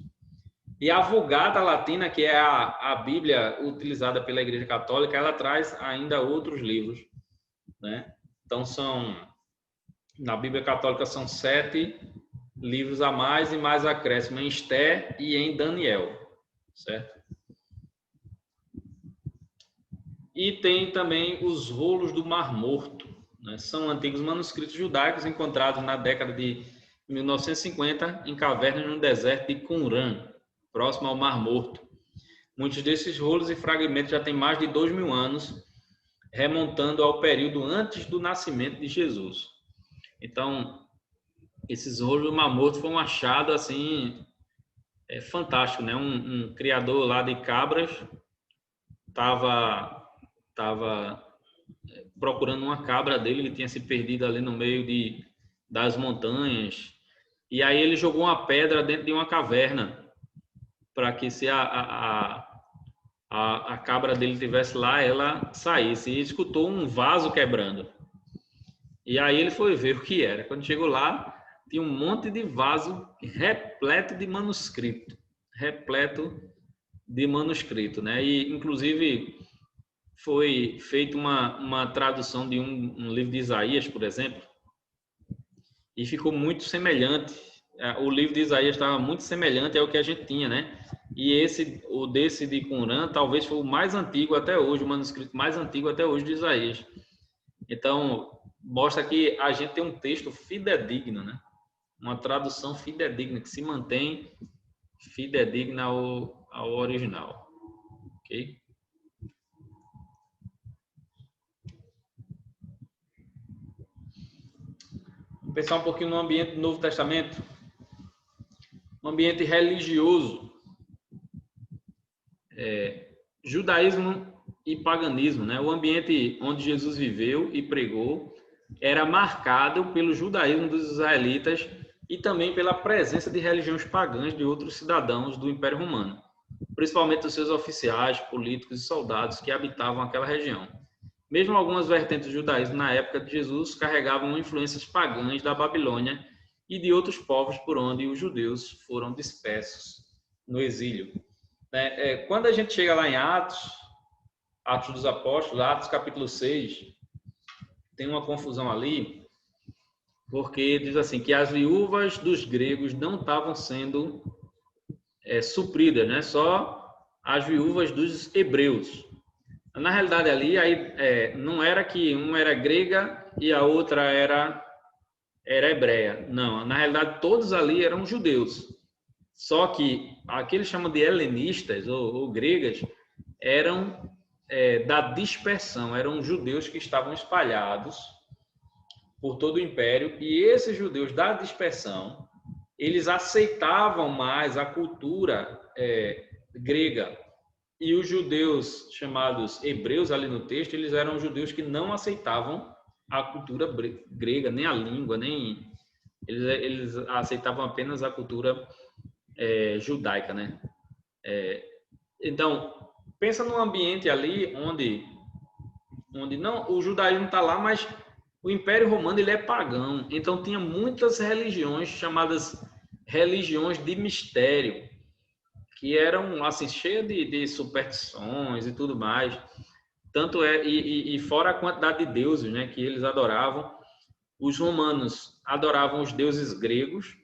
E a Vulgata Latina, que é a Bíblia utilizada pela Igreja Católica, ela traz ainda outros livros, né? Então, na Bíblia Católica são 7 livros a mais e mais acréscimo em Esther e em Daniel, certo? E tem também os rolos do Mar Morto, né? São antigos manuscritos judaicos encontrados na década de 1950 em cavernas no deserto de Qumran, próximo ao Mar Morto. Muitos desses rolos e fragmentos já têm mais de 2.000 anos, remontando ao período antes do nascimento de Jesus. Então, esses rolos do Mar Morto foi um achado assim fantástico, né? Um criador lá de cabras estava procurando uma cabra dele que tinha se perdido ali no meio das montanhas, e aí ele jogou uma pedra dentro de uma caverna para que se a cabra dele estivesse lá, ela saísse, e escutou um vaso quebrando. E aí ele foi ver o que era. Quando chegou lá, tinha um monte de vaso repleto de manuscrito, né? E inclusive foi feita uma tradução de um livro de Isaías, por exemplo, e ficou muito semelhante. O livro de Isaías estava muito semelhante ao que a gente tinha, né? E o desse de Qumran talvez foi o mais antigo até hoje, o manuscrito mais antigo até hoje de Isaías. Então, mostra que a gente tem um texto fidedigno, né? Uma tradução fidedigna, que se mantém fidedigna ao original. Ok? Vamos pensar um pouquinho no ambiente do Novo Testamento. Um ambiente religioso. Judaísmo e paganismo, né? O ambiente onde Jesus viveu e pregou era marcado pelo judaísmo dos israelitas e também pela presença de religiões pagãs de outros cidadãos do Império Romano, principalmente os seus oficiais, políticos e soldados que habitavam aquela região. Mesmo algumas vertentes do judaísmo na época de Jesus carregavam influências pagãs da Babilônia e de outros povos por onde os judeus foram dispersos no exílio. Quando a gente chega lá em Atos dos Apóstolos, Atos capítulo 6, tem uma confusão ali, porque diz assim, que as viúvas dos gregos não estavam sendo supridas, né? Só as viúvas dos hebreus. Na realidade ali, não era que uma era grega e a outra era hebreia. Não, na realidade todos ali eram judeus. Só que aqueles chamam de helenistas ou gregas eram da dispersão, eram judeus que estavam espalhados por todo o império, e esses judeus da dispersão, eles aceitavam mais a cultura grega, e os judeus chamados hebreus ali no texto, eles eram judeus que não aceitavam a cultura grega, nem a língua, nem eles aceitavam apenas a cultura judaica, né? Então, pensa num ambiente ali onde não, o judaísmo está lá, mas o Império Romano ele é pagão. Então tinha muitas religiões chamadas religiões de mistério, que eram assim cheias de superstições e tudo mais. Tanto e fora a quantidade de deuses, né, que eles adoravam. Os romanos adoravam os deuses gregos,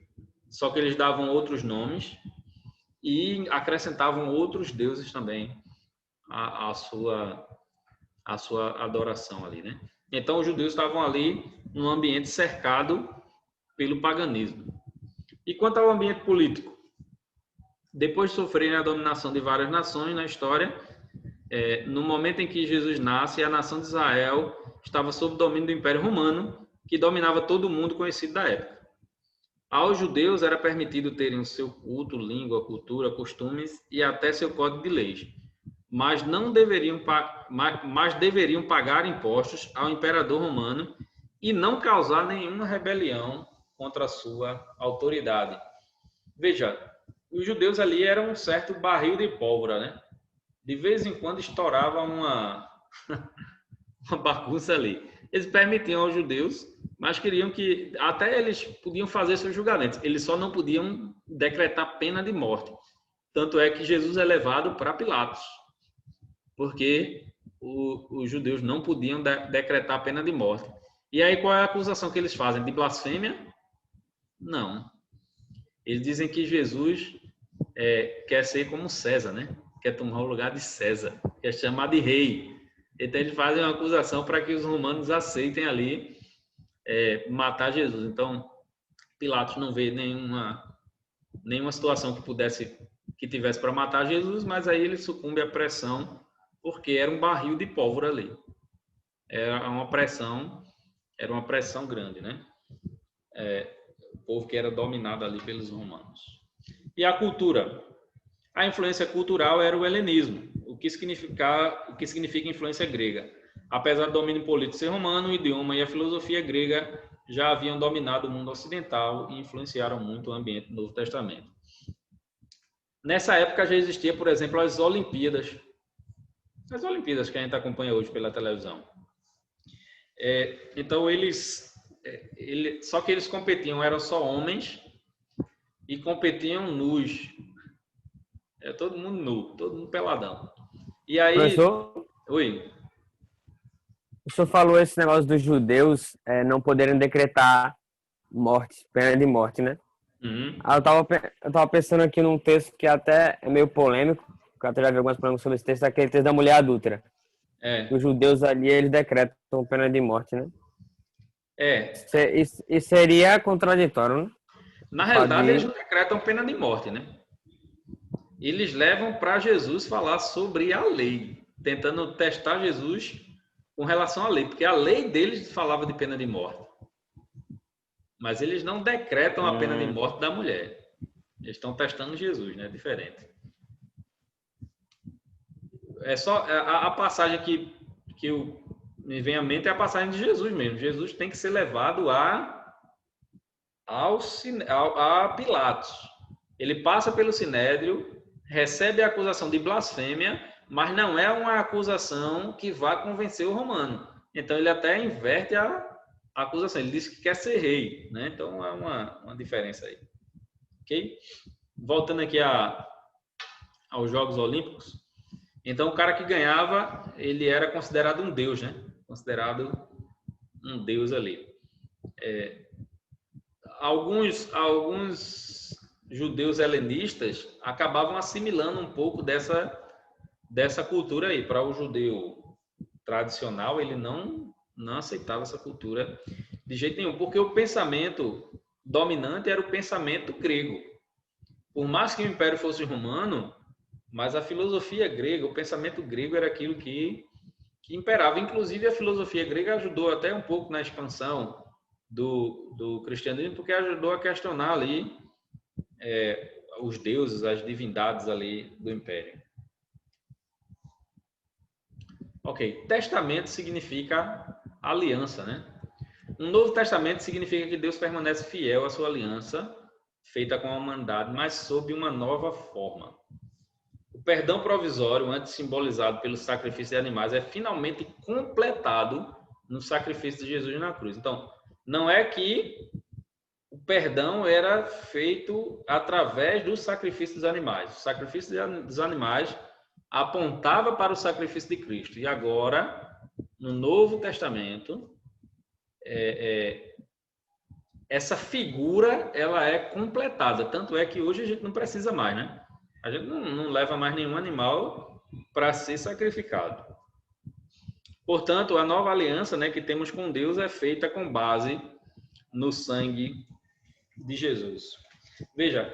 só que eles davam outros nomes e acrescentavam outros deuses também à sua adoração ali, né? Então os judeus estavam ali num ambiente cercado pelo paganismo. E quanto ao ambiente político? Depois de sofrerem a dominação de várias nações na história, no momento em que Jesus nasce, a nação de Israel estava sob o domínio do Império Romano, que dominava todo o mundo conhecido da época. Aos judeus era permitido terem o seu culto, língua, cultura, costumes e até seu código de leis, mas deveriam pagar impostos ao imperador romano e não causar nenhuma rebelião contra a sua autoridade. Veja, os judeus ali eram um certo barril de pólvora, né? De vez em quando estourava uma bagunça ali. Eles permitiam aos judeus, mas queriam que até eles podiam fazer seus julgamentos. Eles só não podiam decretar pena de morte. Tanto é que Jesus é levado para Pilatos, porque os judeus não podiam decretar pena de morte. E aí qual é a acusação que eles fazem? De blasfêmia? Não. Eles dizem que Jesus quer ser como César, né? Quer tomar o lugar de César, quer chamar de rei. Então eles fazem uma acusação para que os romanos aceitem ali matar Jesus. Então Pilatos não vê nenhuma situação que tivesse para matar Jesus, mas aí ele sucumbe à pressão, porque era um barril de pólvora ali. Era uma pressão grande, né? O povo que era dominado ali pelos romanos. E a cultura? A influência cultural era o helenismo, o que significa influência grega. Apesar do domínio político ser romano, o idioma e a filosofia grega já haviam dominado o mundo ocidental e influenciaram muito o ambiente do Novo Testamento. Nessa época já existia, por exemplo, as Olimpíadas. As Olimpíadas que a gente acompanha hoje pela televisão. Então só que eles competiam, eram só homens e competiam nus. Todo mundo nu, todo mundo peladão. E aí... Professor? Oi. O senhor falou esse negócio dos judeus não poderem decretar pena de morte, né? Uhum. Eu tava pensando aqui num texto que até é meio polêmico, porque eu até já vi algumas polêmicas sobre esse texto, aquele texto da mulher adúltera. Os judeus ali, eles decretam pena de morte, né? E seria contraditório, né? Na realidade, eles não decretam pena de morte, né? Eles levam para Jesus falar sobre a lei, tentando testar Jesus com relação à lei, porque a lei deles falava de pena de morte. Mas eles não decretam a pena de morte da mulher. Eles estão testando Jesus, né? Diferente. Só a passagem que me vem à mente é a passagem de Jesus mesmo. Jesus tem que ser levado a Pilatos. Ele passa pelo Sinédrio, recebe a acusação de blasfêmia, mas não é uma acusação que vá convencer o romano. Então ele até inverte a acusação. Ele diz que quer ser rei, né? Então é uma diferença aí. Ok? Voltando aqui aos Jogos Olímpicos. Então o cara que ganhava, ele era considerado um deus, né? Considerado um deus ali. Alguns judeus helenistas acabavam assimilando um pouco dessa cultura aí. Para o judeu tradicional, ele não aceitava essa cultura de jeito nenhum, porque o pensamento dominante era o pensamento grego. Por mais que o império fosse romano, mas a filosofia grega, o pensamento grego era aquilo que imperava. Inclusive, a filosofia grega ajudou até um pouco na expansão do cristianismo, porque ajudou a questionar ali os deuses, as divindades ali do império. Ok, testamento significa aliança, né? Um novo testamento significa que Deus permanece fiel à sua aliança, feita com a humanidade, mas sob uma nova forma. O perdão provisório, antes simbolizado pelo sacrifício de animais, é finalmente completado no sacrifício de Jesus na cruz. Então, não é que o perdão era feito através do sacrifício dos animais. O sacrifício dos animais apontava para o sacrifício de Cristo. E agora, no Novo Testamento, essa figura ela é completada. Tanto é que hoje a gente não precisa mais, né? A gente não leva mais nenhum animal para ser sacrificado. Portanto, a nova aliança, né, que temos com Deus é feita com base no sangue de Jesus. Veja,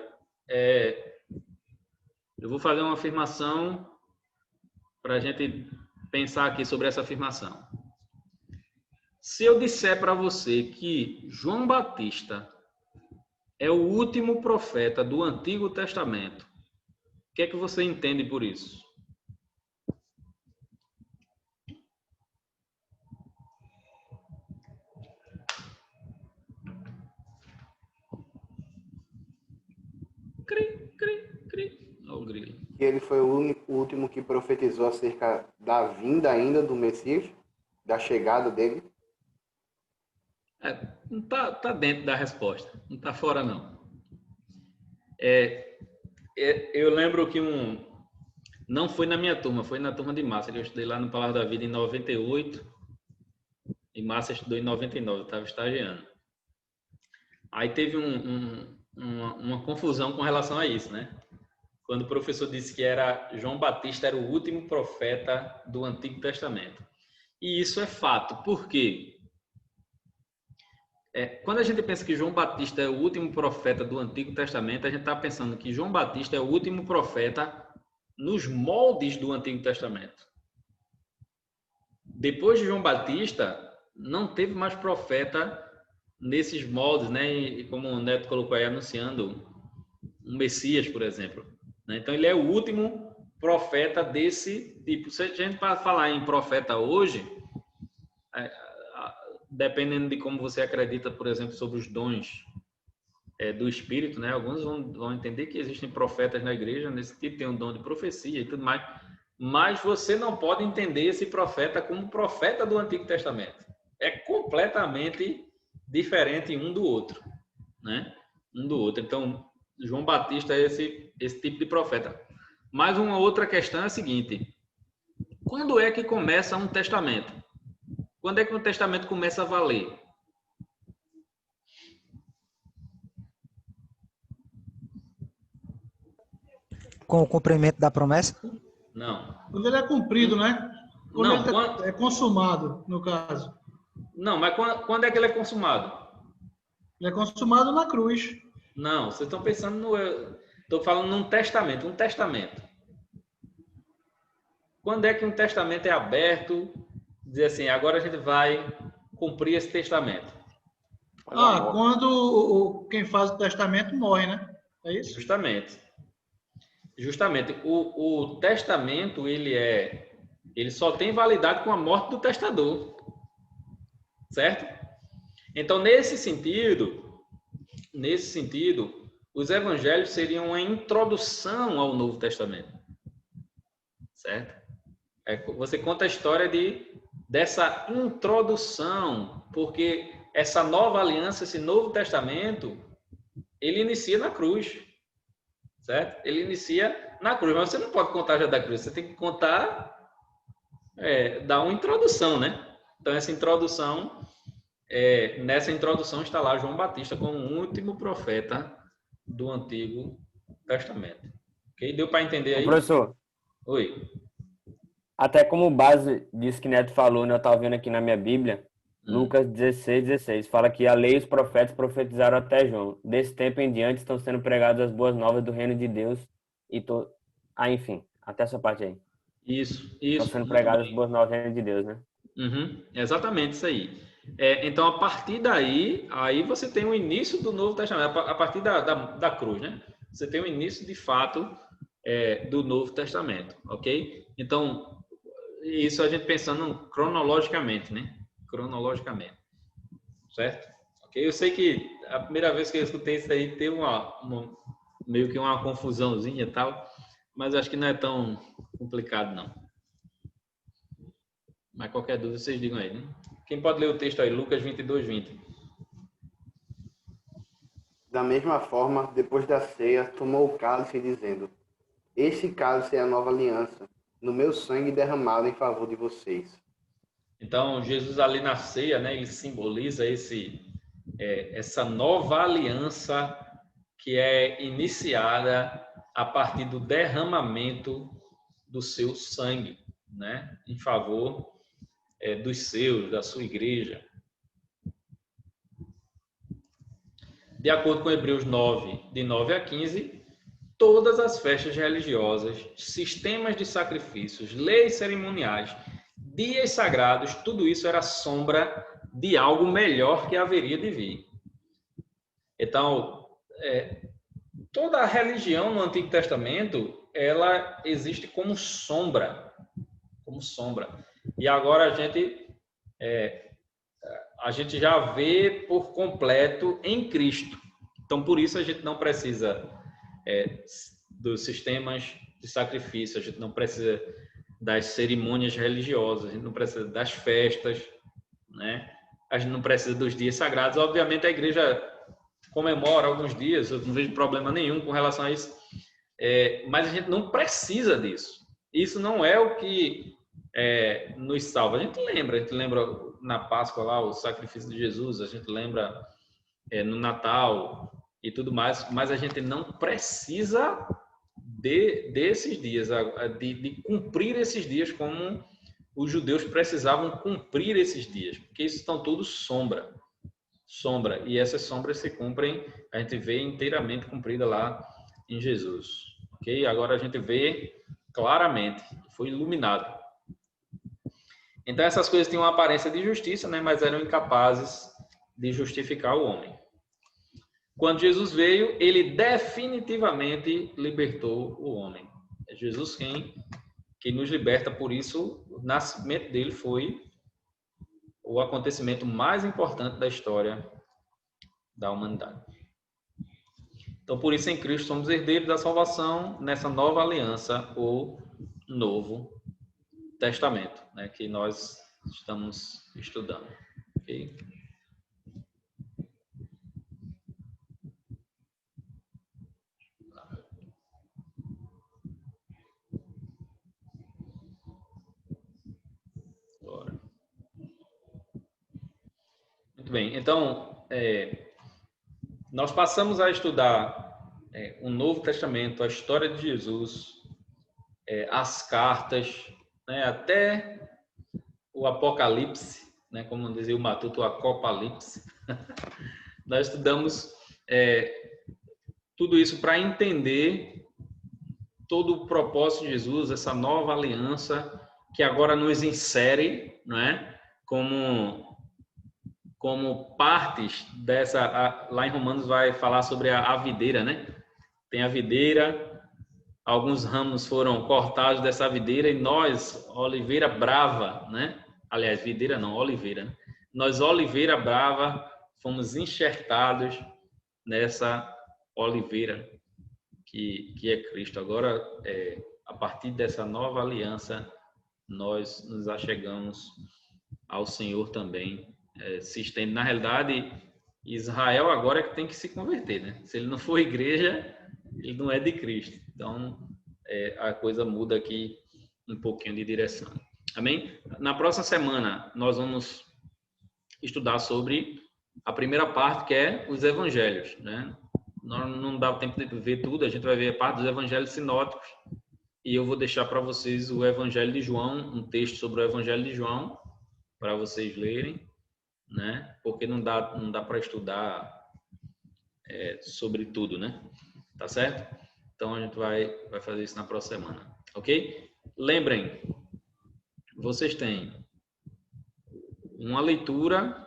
eu vou fazer uma afirmação para a gente pensar aqui sobre essa afirmação. Se eu disser para você que João Batista é o último profeta do Antigo Testamento, o que é que você entende por isso? Cri, cri, cri. Olha o grilo. Que ele foi o último que profetizou acerca da vinda ainda do Messias, da chegada dele. Não tá dentro da resposta, não tá fora não. Eu lembro que não foi na minha turma, foi na turma de Márcia, que eu estudei lá no Palácio da Vida em 98, e Márcia estudou em 99, eu estava estagiando. Aí teve uma confusão com relação a isso, né? Quando o professor disse que João Batista era o último profeta do Antigo Testamento. E isso é fato. Por quê? Quando a gente pensa que João Batista é o último profeta do Antigo Testamento, a gente está pensando que João Batista é o último profeta nos moldes do Antigo Testamento. Depois de João Batista, não teve mais profeta nesses moldes, né? E como o Neto colocou aí, anunciando um Messias, por exemplo. Então, ele é o último profeta desse tipo. Se a gente falar em profeta hoje, dependendo de como você acredita, por exemplo, sobre os dons do Espírito, né? Alguns vão entender que existem profetas na igreja, nesse tipo tem um dom de profecia e tudo mais, mas você não pode entender esse profeta como profeta do Antigo Testamento. É completamente diferente um do outro, né? Um do outro. Então, João Batista é esse tipo de profeta. Mas uma outra questão é a seguinte: quando é que começa um testamento? Quando é que um testamento começa a valer? Com o cumprimento da promessa? Não. Quando ele é cumprido, né? Quando Não, ele é consumado, no caso. Não, mas quando é que ele é consumado? Ele é consumado na cruz. Não, vocês estão pensando no... Estou falando num testamento, um testamento. Quando é que um testamento é aberto? Dizer assim, agora a gente vai cumprir esse testamento. Quando quem faz o testamento morre, né? É isso? Justamente. O testamento, ele só tem validade com a morte do testador. Certo? Então, nesse sentido, os evangelhos seriam uma introdução ao Novo Testamento. Certo? Você conta a história dessa introdução, porque essa nova aliança, esse Novo Testamento, ele inicia na cruz. Certo? Ele inicia na cruz, mas você não pode contar já da cruz, você tem que contar, dar uma introdução, né? Então, essa introdução, nessa introdução está lá João Batista como o último profeta do Antigo Testamento. Ok? Deu para entender aí? Professor. Oi. Até como base disso que Neto falou, né? Eu estava vendo aqui na minha Bíblia, Lucas 16:16, fala que a lei e os profetas profetizaram até João. Desse tempo em diante estão sendo pregadas as boas novas do reino de Deus enfim, até essa parte aí. Isso. Estão sendo pregadas as boas novas do reino de Deus, né? Exatamente isso aí. Então, a partir daí, aí você tem o início do Novo Testamento, a partir da cruz, né? Você tem o início, de fato, do Novo Testamento, ok? Então, isso a gente pensando cronologicamente, né? Cronologicamente, certo? Ok? Eu sei que a primeira vez que eu escutei isso aí teve meio que uma confusãozinha e tal, mas acho que não é tão complicado, não. Mas qualquer dúvida, vocês digam aí, né? Quem pode ler o texto aí? Lucas 22:20. Da mesma forma, depois da ceia, tomou o cálice, dizendo: Este cálice é a nova aliança, no meu sangue derramado em favor de vocês. Então, Jesus ali na ceia, né, ele simboliza essa nova aliança que é iniciada a partir do derramamento do seu sangue, né, em favor dos seus, da sua igreja. de acordo com Hebreus 9, de 9 a 15, todas as festas religiosas, sistemas de sacrifícios, leis cerimoniais, dias sagrados, tudo isso era sombra de algo melhor que haveria de vir. Então, toda a religião no Antigo Testamento, ela existe como sombra. E agora a gente já vê por completo em Cristo. Então, por isso a gente não precisa dos sistemas de sacrifício, a gente não precisa das cerimônias religiosas, a gente não precisa das festas, né? A gente não precisa dos dias sagrados. Obviamente, a igreja comemora alguns dias, eu não vejo problema nenhum com relação a isso, mas a gente não precisa disso. Isso não é o que nos salva. A gente lembra na Páscoa lá o sacrifício de Jesus, a gente lembra no Natal e tudo mais, mas a gente não precisa desses dias, de cumprir esses dias como os judeus precisavam cumprir esses dias, porque isso estão tudo sombra, e essas sombras se cumprem, a gente vê inteiramente cumprida lá em Jesus, ok? Agora a gente vê claramente, foi iluminado. Então essas coisas tinham uma aparência de justiça, né? Mas eram incapazes de justificar o homem. Quando Jesus veio, ele definitivamente libertou o homem. É Jesus quem nos liberta, por isso o nascimento dele foi o acontecimento mais importante da história da humanidade. Então, por isso, em Cristo, somos herdeiros da salvação nessa nova aliança, ou Novo Testamento, né, que nós estamos estudando. Okay? Muito bem, então, nós passamos a estudar o Novo Testamento, a história de Jesus, as cartas, né, até o Apocalipse, né, como dizia o Matuto, o Acopalipse. Nós estudamos tudo isso para entender todo o propósito de Jesus, essa nova aliança que agora nos insere, não é, como partes dessa. Lá em Romanos vai falar sobre a videira, né? Tem a videira, alguns ramos foram cortados dessa videira e nós, oliveira brava, né? Aliás, videira não, oliveira. Né? Nós, oliveira brava, fomos enxertados nessa oliveira que é Cristo. Agora, a partir dessa nova aliança, nós nos achegamos ao Senhor também. Se estende. Na realidade, Israel agora é que tem que se converter, né? Se ele não for igreja, ele não é de Cristo. Então, a coisa muda aqui um pouquinho de direção. Amém? Na próxima semana, nós vamos estudar sobre a primeira parte, que é os evangelhos, né? Não dá tempo de ver tudo, a gente vai ver a parte dos evangelhos sinóticos e eu vou deixar para vocês o Evangelho de João, um texto sobre o Evangelho de João, para vocês lerem, né? Porque não dá para estudar sobre tudo, né? Tá certo? Então a gente vai fazer isso na próxima semana, ok? Lembrem, vocês têm uma leitura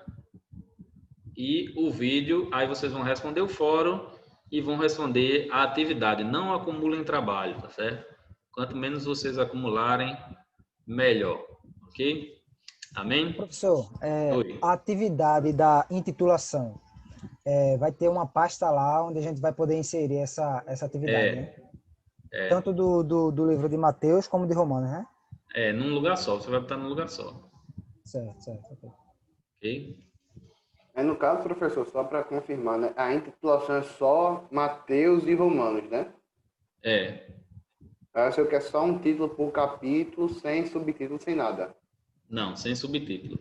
e o vídeo, aí vocês vão responder o fórum e vão responder a atividade. Não acumulem trabalho, tá certo? Quanto menos vocês acumularem, melhor, ok? Amém? Professor, a atividade da intitulação, vai ter uma pasta lá onde a gente vai poder inserir essa atividade, né? Tanto do livro de Mateus como de Romanos, né? Num lugar só, você vai botar num lugar só. Certo. Ok? No caso, professor, só para confirmar, né? A intitulação é só Mateus e Romanos, né? Eu acho que é só um título por capítulo, sem subtítulo, sem nada. Não, sem subtítulo.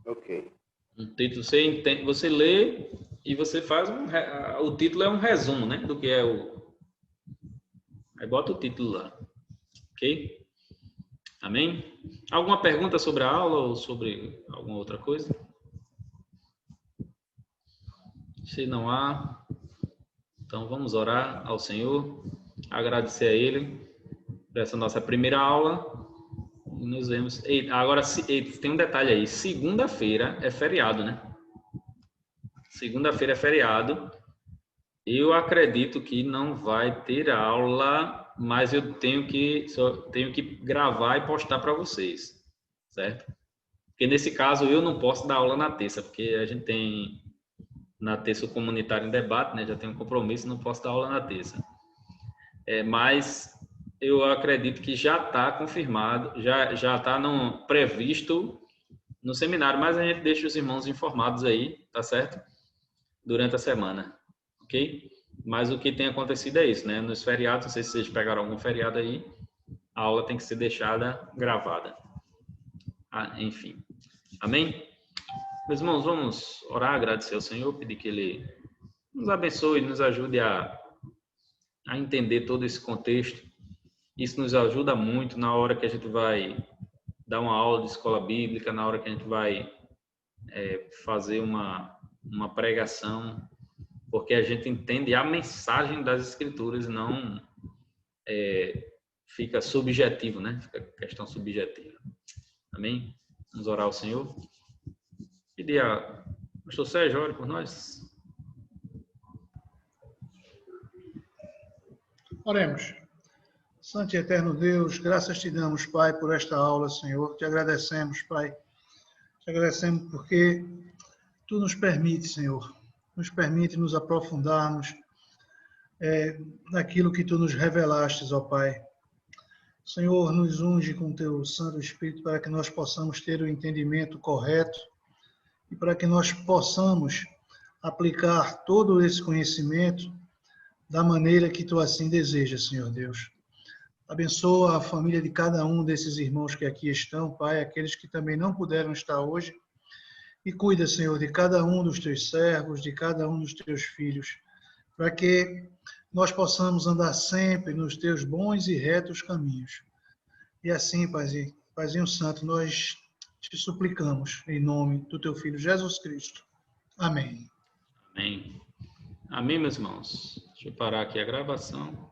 Ok. Um título, você lê e você faz o título é um resumo, né? Do que é o... Aí bota o título lá. Ok? Amém? Alguma pergunta sobre a aula ou sobre alguma outra coisa? Se não há, então vamos orar ao Senhor, agradecer a Ele por essa nossa primeira aula. E nos vemos. Agora, tem um detalhe aí. Segunda-feira é feriado, né? Segunda-feira é feriado. Eu acredito que não vai ter aula, mas eu tenho que gravar e postar para vocês, certo? Porque nesse caso eu não posso dar aula na terça, porque a gente tem na terça o comunitário em debate, né? Já tem um compromisso, não posso dar aula na terça. Mas eu acredito que já está confirmado, já está previsto no seminário, mas a gente deixa os irmãos informados aí, tá certo? Durante a semana, ok? Mas o que tem acontecido é isso, né? Nos feriados, não sei se vocês pegaram algum feriado aí, a aula tem que ser deixada gravada. Enfim. Amém? Meus irmãos, vamos orar, agradecer ao Senhor, pedir que Ele nos abençoe, nos ajude a entender todo esse contexto. Isso nos ajuda muito na hora que a gente vai dar uma aula de escola bíblica, na hora que a gente vai fazer uma pregação, porque a gente entende a mensagem das Escrituras, não fica subjetivo, né? Fica questão subjetiva. Amém? Vamos orar ao Senhor. Pedir a pastor Sérgio, ore por nós. Oremos. Santo e eterno Deus, graças te damos, Pai, por esta aula, Senhor. Te agradecemos, Pai. Te agradecemos porque Tu nos permite, Senhor, nos permite nos aprofundarmos naquilo que Tu nos revelastes, ó Pai. Senhor, nos unge com Teu Santo Espírito para que nós possamos ter o entendimento correto e para que nós possamos aplicar todo esse conhecimento da maneira que Tu assim desejas, Senhor Deus. Abençoa a família de cada um desses irmãos que aqui estão, Pai, aqueles que também não puderam estar hoje. E cuida, Senhor, de cada um dos Teus servos, de cada um dos Teus filhos, para que nós possamos andar sempre nos Teus bons e retos caminhos. E assim, Paizinho Santo, nós te suplicamos em nome do Teu Filho Jesus Cristo. Amém. Amém. Amém, meus irmãos. Deixa eu parar aqui a gravação.